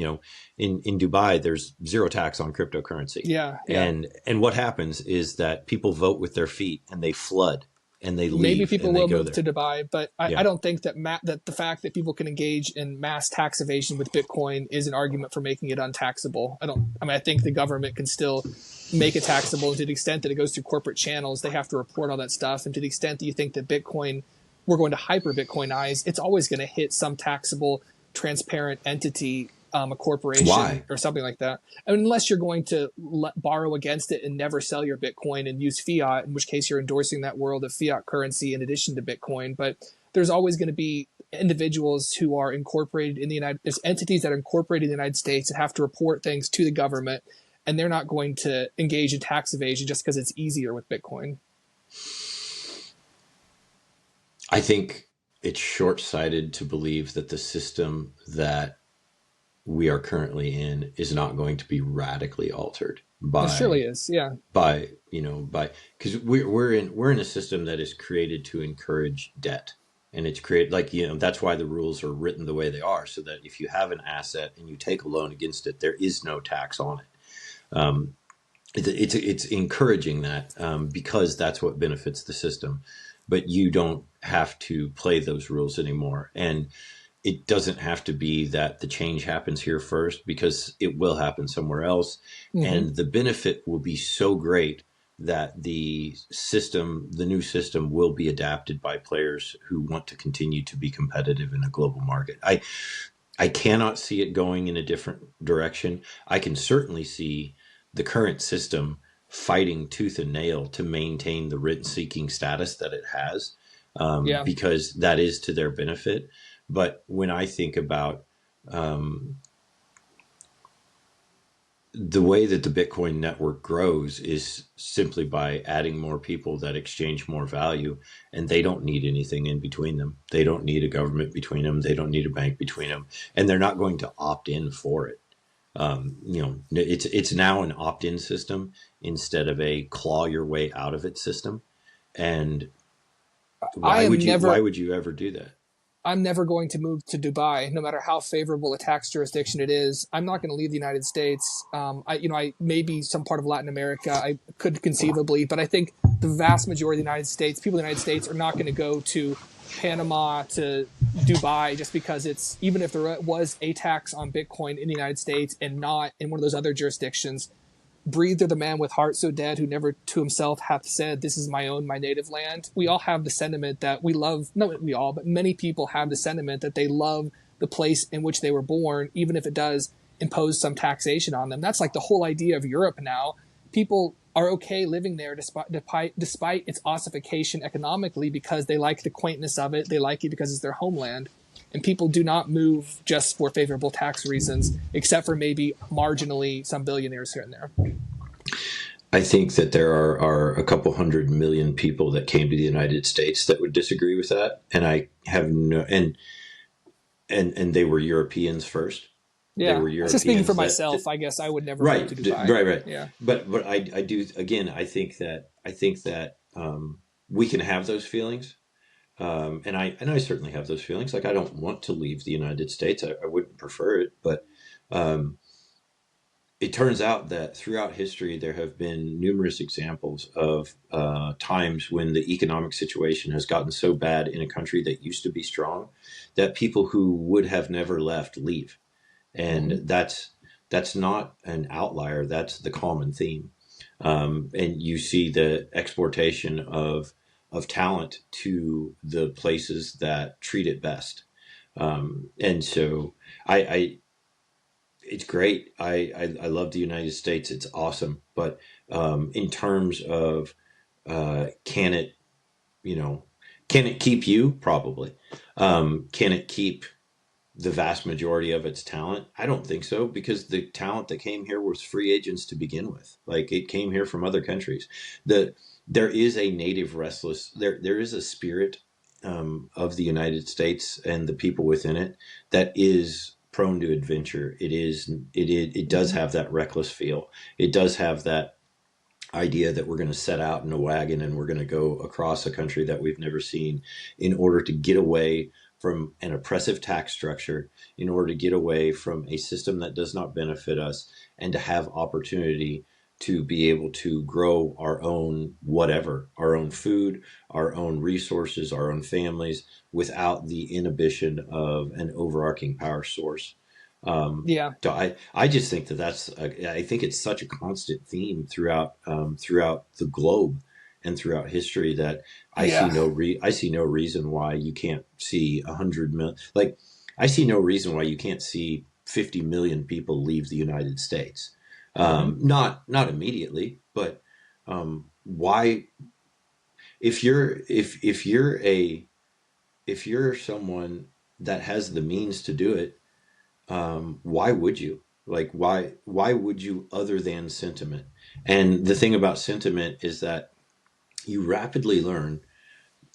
in Dubai, there's zero tax on cryptocurrency. And what happens is that people vote with their feet and they flood and they leave. Maybe people will move there to Dubai, but I don't think that that the fact that people can engage in mass tax evasion with Bitcoin is an argument for making it untaxable. I think the government can still make it taxable, and to the extent that it goes through corporate channels, they have to report all that stuff. And to the extent that you think that Bitcoin, we're going to hyper Bitcoinize, it's always going to hit some taxable, transparent entity, a corporation or something like that. Unless you're going to borrow against it and never sell your Bitcoin and use fiat, in which case you're endorsing that world of fiat currency in addition to Bitcoin. But there's always going to be individuals who are incorporated in there's entities that are incorporated in the United States that have to report things to the government, and they're not going to engage in tax evasion just because it's easier with Bitcoin. I think it's short-sighted to believe that the system that we are currently in is not going to be radically altered by. It surely is, yeah. Because we're in a system that is created to encourage debt. And it's created, like, that's why the rules are written the way they are, so that if you have an asset and you take a loan against it, there is no tax on it. It's encouraging that, because that's what benefits the system. But you don't have to play those rules anymore. And it doesn't have to be that the change happens here first, because it will happen somewhere else. And the benefit will be so great that the new system will be adapted by players who want to continue to be competitive in a global market. I cannot see it going in a different direction. I can certainly see the current system fighting tooth and nail to maintain the rent-seeking status that it has, Yeah. because that is to their benefit. But when I think about the way that the Bitcoin network grows is simply by adding more people that exchange more value, and they don't need anything in between them. They don't need a government between them. They don't need a bank between them, and they're not going to opt in for it. It's now an opt-in system instead of a claw your way out of it system. And I am why never would you ever do that? I'm never going to move to Dubai, no matter how favorable a tax jurisdiction it is. I'm not going to leave the United States. I maybe some part of Latin America I could conceivably, but I think the vast majority of the United States, people in the United States, are not going to go to Panama, to Dubai, just because it's, even if there was a tax on Bitcoin in the United States and not in one of those other jurisdictions, breathed are the man with heart so dead who never to himself hath said, this is my own, my native land. We all have the sentiment that we love, not we all, but many people have the sentiment that they love the place in which they were born, even if it does impose some taxation on them. That's like the whole idea of Europe now. People are okay living there despite its ossification economically, because they like the quaintness of it. They like it because it's their homeland. And people do not move just for favorable tax reasons, except for maybe marginally some billionaires here and there. I think that there are a couple 100 million people that came to the United States that would disagree with that, and I have no and they were Europeans first. They Yeah. were So speaking for Europeans myself, I guess I would never move right, to Dubai. right. Yeah. But I do, again. I think that we can have those feelings, and I certainly have those feelings. Like, I don't want to leave the United States. I wouldn't prefer it, but um, it turns out that throughout history, there have been numerous examples of times when the economic situation has gotten so bad in a country that used to be strong that people who would have never left leave. And that's not an outlier. That's the common theme. And you see the exportation of talent to the places that treat it best. And so I it's great. I love the United States. It's awesome. But in terms of can it, can it keep you? Probably. Can it keep the vast majority of its talent? I don't think so, because the talent that came here was free agents to begin with. Like, it came here from other countries. There is a native restless, there is a spirit of the United States and the people within it that is prone to adventure. It does have that reckless feel. It does have that idea that we're going to set out in a wagon and we're going to go across a country that we've never seen in order to get away from an oppressive tax structure, in order to get away from a system that does not benefit us, and to have opportunity to be able to grow our own whatever, our own food, our own resources, our own families, without the inhibition of an overarching power source. Yeah. So I just think I think it's such a constant theme throughout the globe and throughout history that I Yeah. see no reason why you can't see 100 million. Like, I see no reason why you can't see 50 million people leave the United States. Not immediately, but why? If you're someone that has the means to do it, why would you? Like, why would you, other than sentiment? And the thing about sentiment is that you rapidly learn,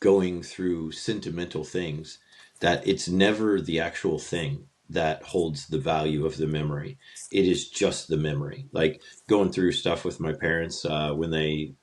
going through sentimental things, that it's never the actual thing. that holds the value of the memory. It is just the memory. Like going through stuff with my parents when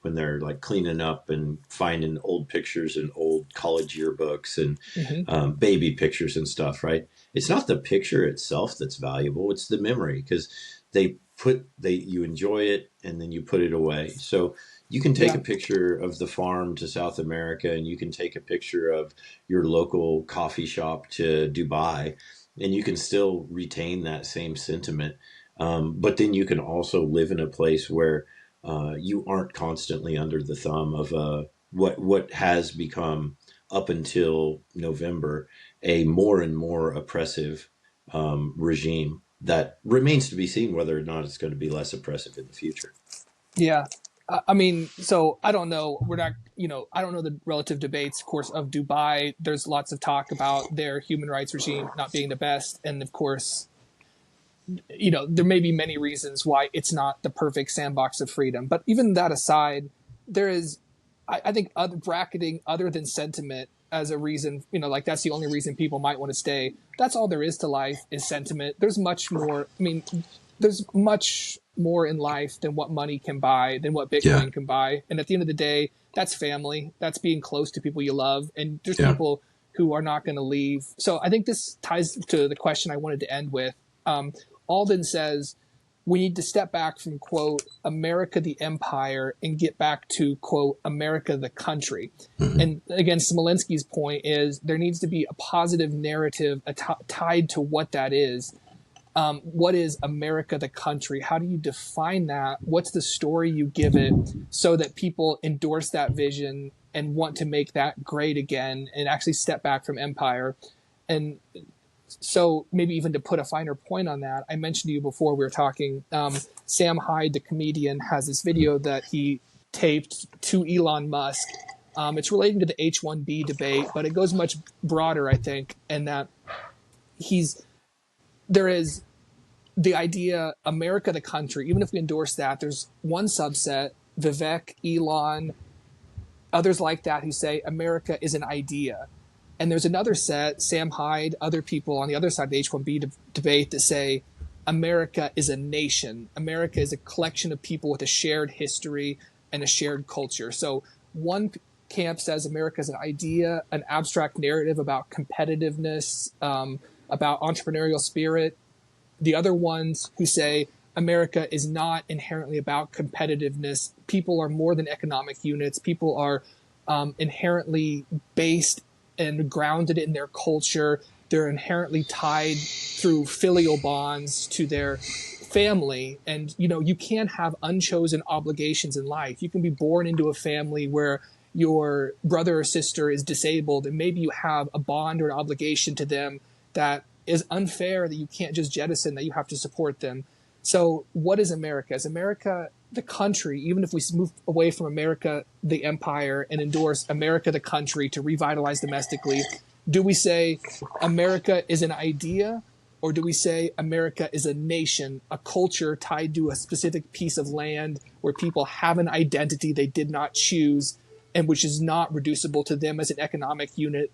they're like cleaning up and finding old pictures and old college yearbooks and Hmm. baby pictures and stuff. Right? It's not the picture itself that's valuable. It's the memory because you enjoy it and then you put it away. So you can take Yeah. a picture of the farm to South America and you can take a picture of your local coffee shop to Dubai and you can still retain that same sentiment. But then you can also live in a place where you aren't constantly under the thumb of what has become up until November a more and more oppressive regime that remains to be seen whether or not it's going to be less oppressive in the future. Yeah. I mean, so I don't know. We're not, I don't know the relative debates, of course, of Dubai. There's lots of talk about their human rights regime not being the best. And of course, there may be many reasons why it's not the perfect sandbox of freedom. But even that aside, there is, I think, bracketing other than sentiment as a reason, like that's the only reason people might want to stay. That's all there is to life is sentiment. There's much more. I mean, there's much more in life than what money can buy, than what Yeah, Bitcoin can buy. And at the end of the day, that's family. That's being close to people you love. And there's yeah, people who are not going to leave. So I think this ties to the question I wanted to end with. Alden says we need to step back from, quote, America the empire and get back to, quote, America the country. hmm, And again, Smolensky's point is there needs to be a positive narrative tied to what that is. What is America the country? How do you define that? What's the story you give it so that people endorse that vision and want to make that great again and actually step back from empire? And so maybe even to put a finer point on that, I mentioned to you before we were talking, Sam Hyde, the comedian, has this video that he taped to Elon Musk. It's relating to the H-1B debate, but it goes much broader, I think, and that there is the idea America the country. Even if we endorse that, there's one subset, Vivek, Elon, others like that, who say America is an idea. And there's another set, Sam Hyde, other people on the other side of the H-1B debate that say America is a nation. America is a collection of people with a shared history and a shared culture. So one camp says America is an idea, an abstract narrative about competitiveness, about entrepreneurial spirit. The other ones who say America is not inherently about competitiveness. People are more than economic units. People are inherently based and grounded in their culture. They're inherently tied through filial bonds to their family. And, you can have unchosen obligations in life. You can be born into a family where your brother or sister is disabled, and maybe you have a bond or an obligation to them that is unfair, that you can't just jettison, that you have to support them. So what is America? Is America the country, even if we move away from America the empire and endorse America the country to revitalize domestically, do we say America is an idea, or do we say America is a nation, a culture tied to a specific piece of land where people have an identity they did not choose and which is not reducible to them as an economic unit,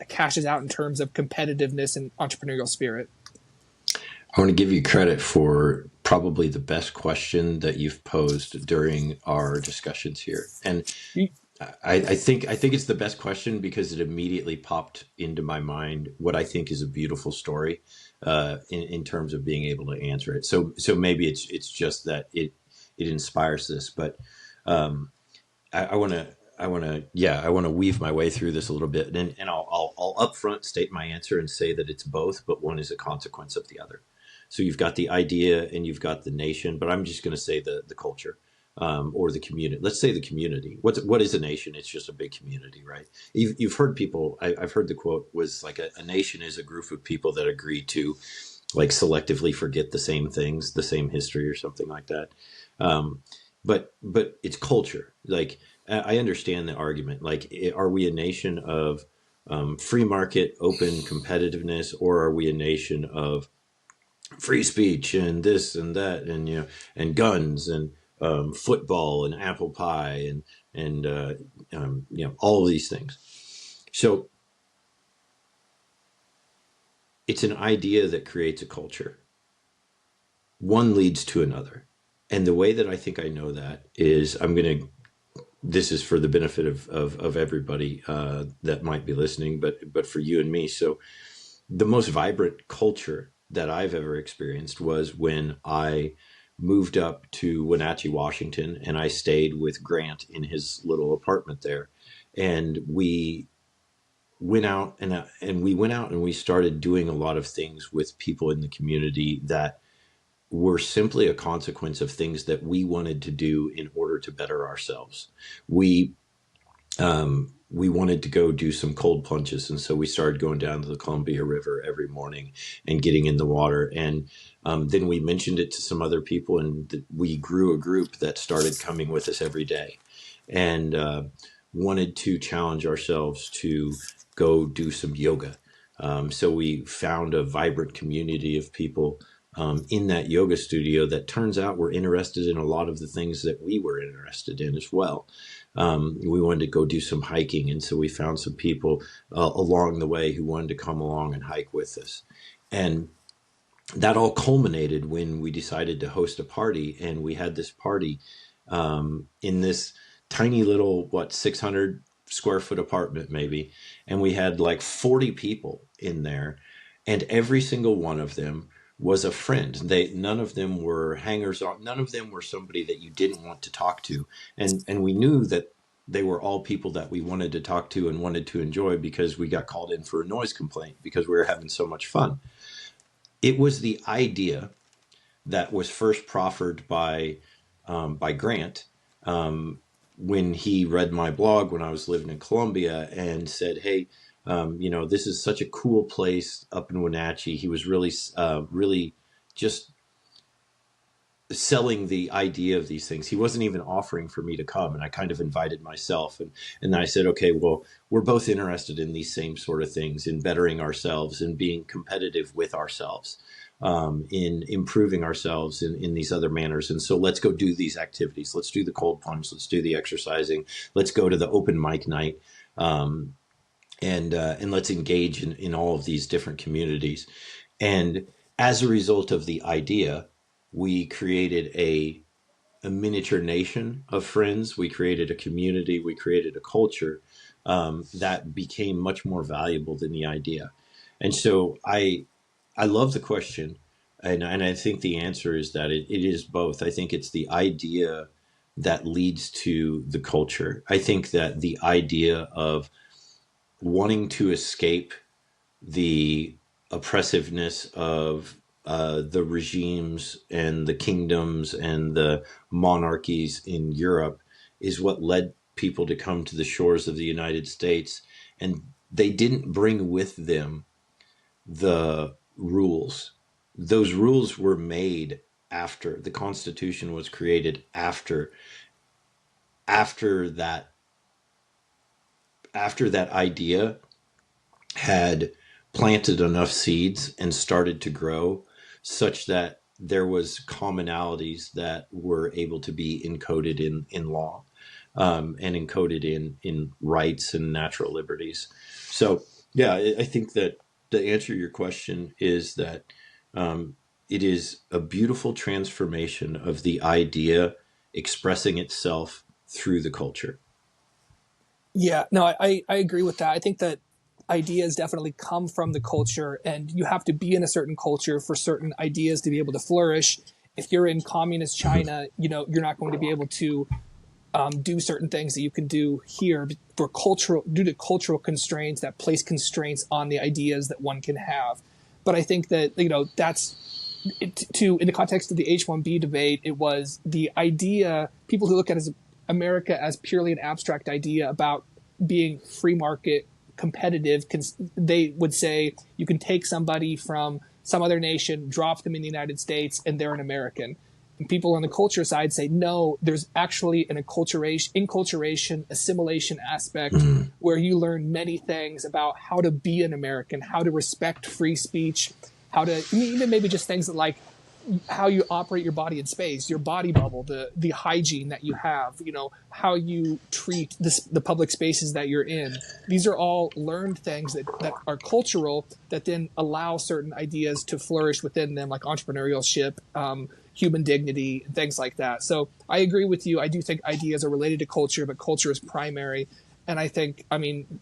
cashes out in terms of competitiveness and entrepreneurial spirit? I want to give you credit for probably the best question that you've posed during our discussions here, and I think it's the best question because it immediately popped into my mind what I think is a beautiful story in terms of being able to answer it. So maybe it's just that it inspires this, but I want to. I want to weave my way through this a little bit, and I'll upfront state my answer and say that it's both, but one is a consequence of the other. So you've got the idea and you've got the nation, but I'm just going to say the culture or the community. Let's say the community. What is a nation? It's just a big community, right? You've heard people. I've heard the quote was like a nation is a group of people that agree to like selectively forget the same things, the same history, or something like that. Um, but it's culture. Like I understand the argument. Like, are we a nation of free market, open competitiveness, or are we a nation of free speech and this and that and and guns and football and apple pie and, and, all of these things? So, I want to, I want to weave my way through this a little bit, and I'll upfront state my answer and say that it's both, but one is a consequence of the other. So you've got the idea and you've got the nation, but I'm just going to say the culture. it's an idea that creates a culture. One leads to another. And the way that I think I know that is this is for the benefit of everybody that might be listening, but for you and me. So the most vibrant culture that I've ever experienced was when I moved up to Wenatchee, Washington, and I stayed with Grant in his little apartment there. And we went out and we started doing a lot of things with people in the community that were simply a consequence of things that we wanted to do in order to better ourselves. We we wanted to go do some cold plunges, and so we started going down to the Columbia River every morning and getting in the water. And then we mentioned it to some other people, and we grew a group that started coming with us every day, and wanted to challenge ourselves to go do some yoga. So we found a vibrant community of people in that yoga studio that turns out were interested in a lot of the things that we were interested in as well. We wanted to go do some hiking, and so we found some people along the way who wanted to come along and hike with us. And that all culminated when we decided to host a party, and we had this party in this tiny little 600 square foot apartment maybe, and we had like 40 people in there, and every single one of them was a friend. None of them were hangers on. None of them were somebody that you didn't want to talk to, and we knew that they were all people that we wanted to talk to and wanted to enjoy, because we got called in for a noise complaint because we were having so much fun. It was the idea that was first proffered by Grant when he read my blog when I was living in Columbia and said, "Hey, this is such a cool place up in Wenatchee." He was really just selling the idea of these things. He wasn't even offering for me to come, and I kind of invited myself. And I said, okay, well, we're both interested in these same sort of things, in bettering ourselves and being competitive with ourselves, in improving ourselves in these other manners. And so let's go do these activities. Let's do the cold plunge. Let's do the exercising. Let's go to the open mic night. And let's engage in all of these different communities. And as a result of the idea, we created a miniature nation of friends. We created a community. We created a culture that became much more valuable than the idea. And so I love the question, and I think the answer is that it is both. I think it's the idea that leads to the culture. I think that the idea of wanting to escape the oppressiveness of the regimes and the kingdoms and the monarchies in Europe is what led people to come to the shores of the United States. And they didn't bring with them the rules. Those rules were made after the Constitution was created, after that idea had planted enough seeds and started to grow such that there was commonalities that were able to be encoded in law, and encoded in rights and natural liberties. So yeah, I think that to answer your question is that it is a beautiful transformation of the idea expressing itself through the culture. Yeah, no, I agree with that. I think that ideas definitely come from the culture, and you have to be in a certain culture for certain ideas to be able to flourish. If you're in communist China, you're not going to be able to do certain things that you can do here due to cultural constraints that place constraints on the ideas that one can have. But I think that that's in the context of the H-1B debate, it was the idea. People who look at America as purely an abstract idea about being free market competitive, they would say you can take somebody from some other nation, drop them in the United States, and they're an American. And people on the culture side say, no, there's actually an enculturation, assimilation aspect where you learn many things about how to be an American, how to respect free speech, how to even maybe just things like how you operate your body in space, your body bubble, the hygiene that you have, how you treat the public spaces that you're in. These are all learned things that are cultural that then allow certain ideas to flourish within them, like entrepreneurship, human dignity, and things like that. So I agree with you. I do think ideas are related to culture, but culture is primary. And I think,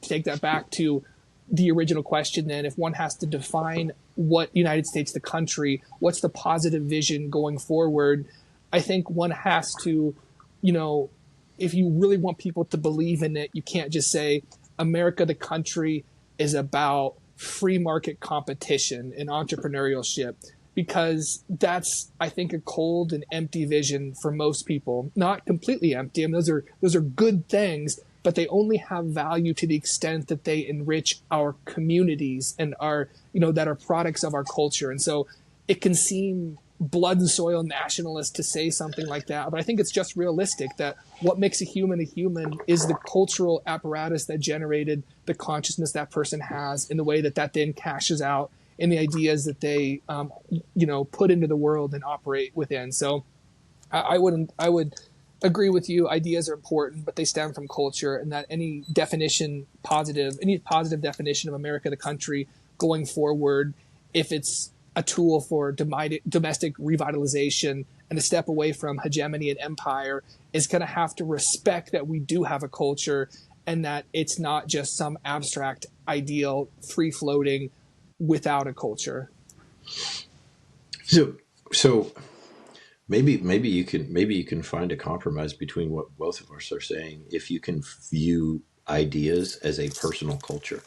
take that back to the original question then, if one has to define what United States, the country, what's the positive vision going forward, I think one has to, if you really want people to believe in it, you can't just say America, the country, is about free market competition and entrepreneurship, because that's, I think, a cold and empty vision for most people. Not completely empty. Those are good things, but they only have value to the extent that they enrich our communities and that are products of our culture. And so it can seem blood and soil nationalist to say something like that, but I think it's just realistic that what makes a human is the cultural apparatus that generated the consciousness that person has, in the way that then cashes out in the ideas that they, put into the world and operate within. So I would agree with you. Ideas are important, but they stem from culture, and that any positive definition of America, the country, going forward, if it's a tool for domestic revitalization and a step away from hegemony and empire, is going to have to respect that we do have a culture, and that it's not just some abstract ideal free floating without a culture. So maybe you can find a compromise between what both of us are saying. If you can view ideas as a personal culture,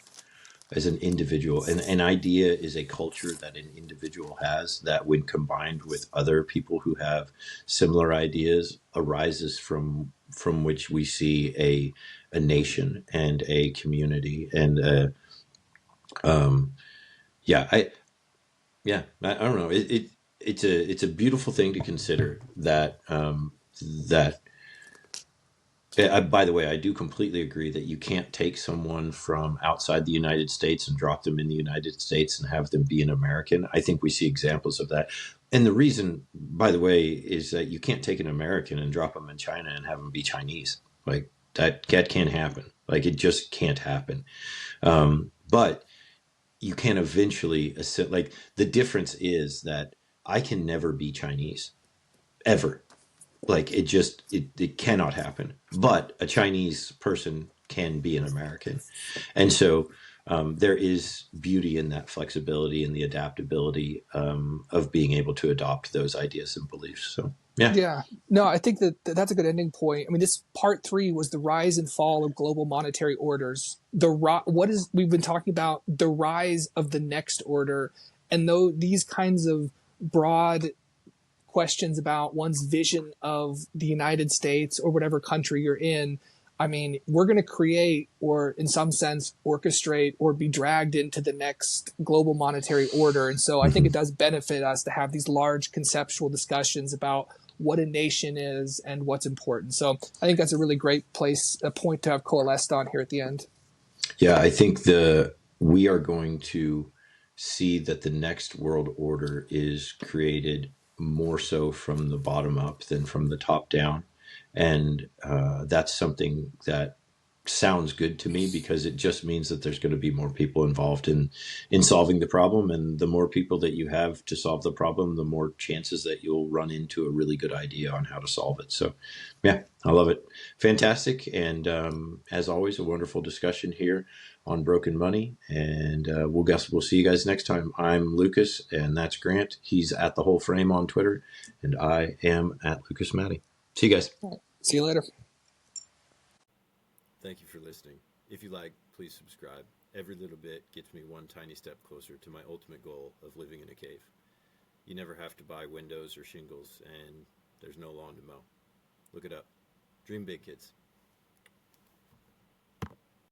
as an individual, and an idea is a culture that an individual has, that when combined with other people who have similar ideas, arises from which we see a nation and a community. And yeah, I don't know. It's a beautiful thing to consider that that. By the way, I do completely agree that you can't take someone from outside the United States and drop them in the United States and have them be an American. I think we see examples of that. And the reason, by the way, is that you can't take an American and drop them in China and have them be Chinese. Like that can't happen. Like it just can't happen. But you can eventually, like the difference is that I can never be Chinese, ever. Like it cannot happen, but a Chinese person can be an American. And so there is beauty in that flexibility and the adaptability of being able to adopt those ideas and beliefs. So yeah. Yeah, no, I think that's a good ending point. This part 3 was the rise and fall of global monetary orders. We've been talking about the rise of the next order, and though these kinds of broad questions about one's vision of the United States or whatever country you're in, we're going to create, or in some sense orchestrate, or be dragged into the next global monetary order. And so I think it does benefit us to have these large conceptual discussions about what a nation is and what's important. So I think that's a really great point to have coalesced on here at the end. Yeah, I think we are going to see that the next world order is created more so from the bottom up than from the top down. And that's something that sounds good to me, because it just means that there's going to be more people involved in solving the problem. And the more people that you have to solve the problem, the more chances that you'll run into a really good idea on how to solve it. So yeah, I love it. Fantastic. And as always, a wonderful discussion here on Broken Money. And we'll see you guys next time. I'm Lucas, and that's Grant. He's at The Whole Frame on Twitter, and I am at Lucas Matty. See you guys. See you later. Thank you for listening. If you like, please subscribe. Every little bit gets me one tiny step closer to my ultimate goal of living in a cave. You never have to buy windows or shingles, and there's no lawn to mow. Look it up. Dream big, kids.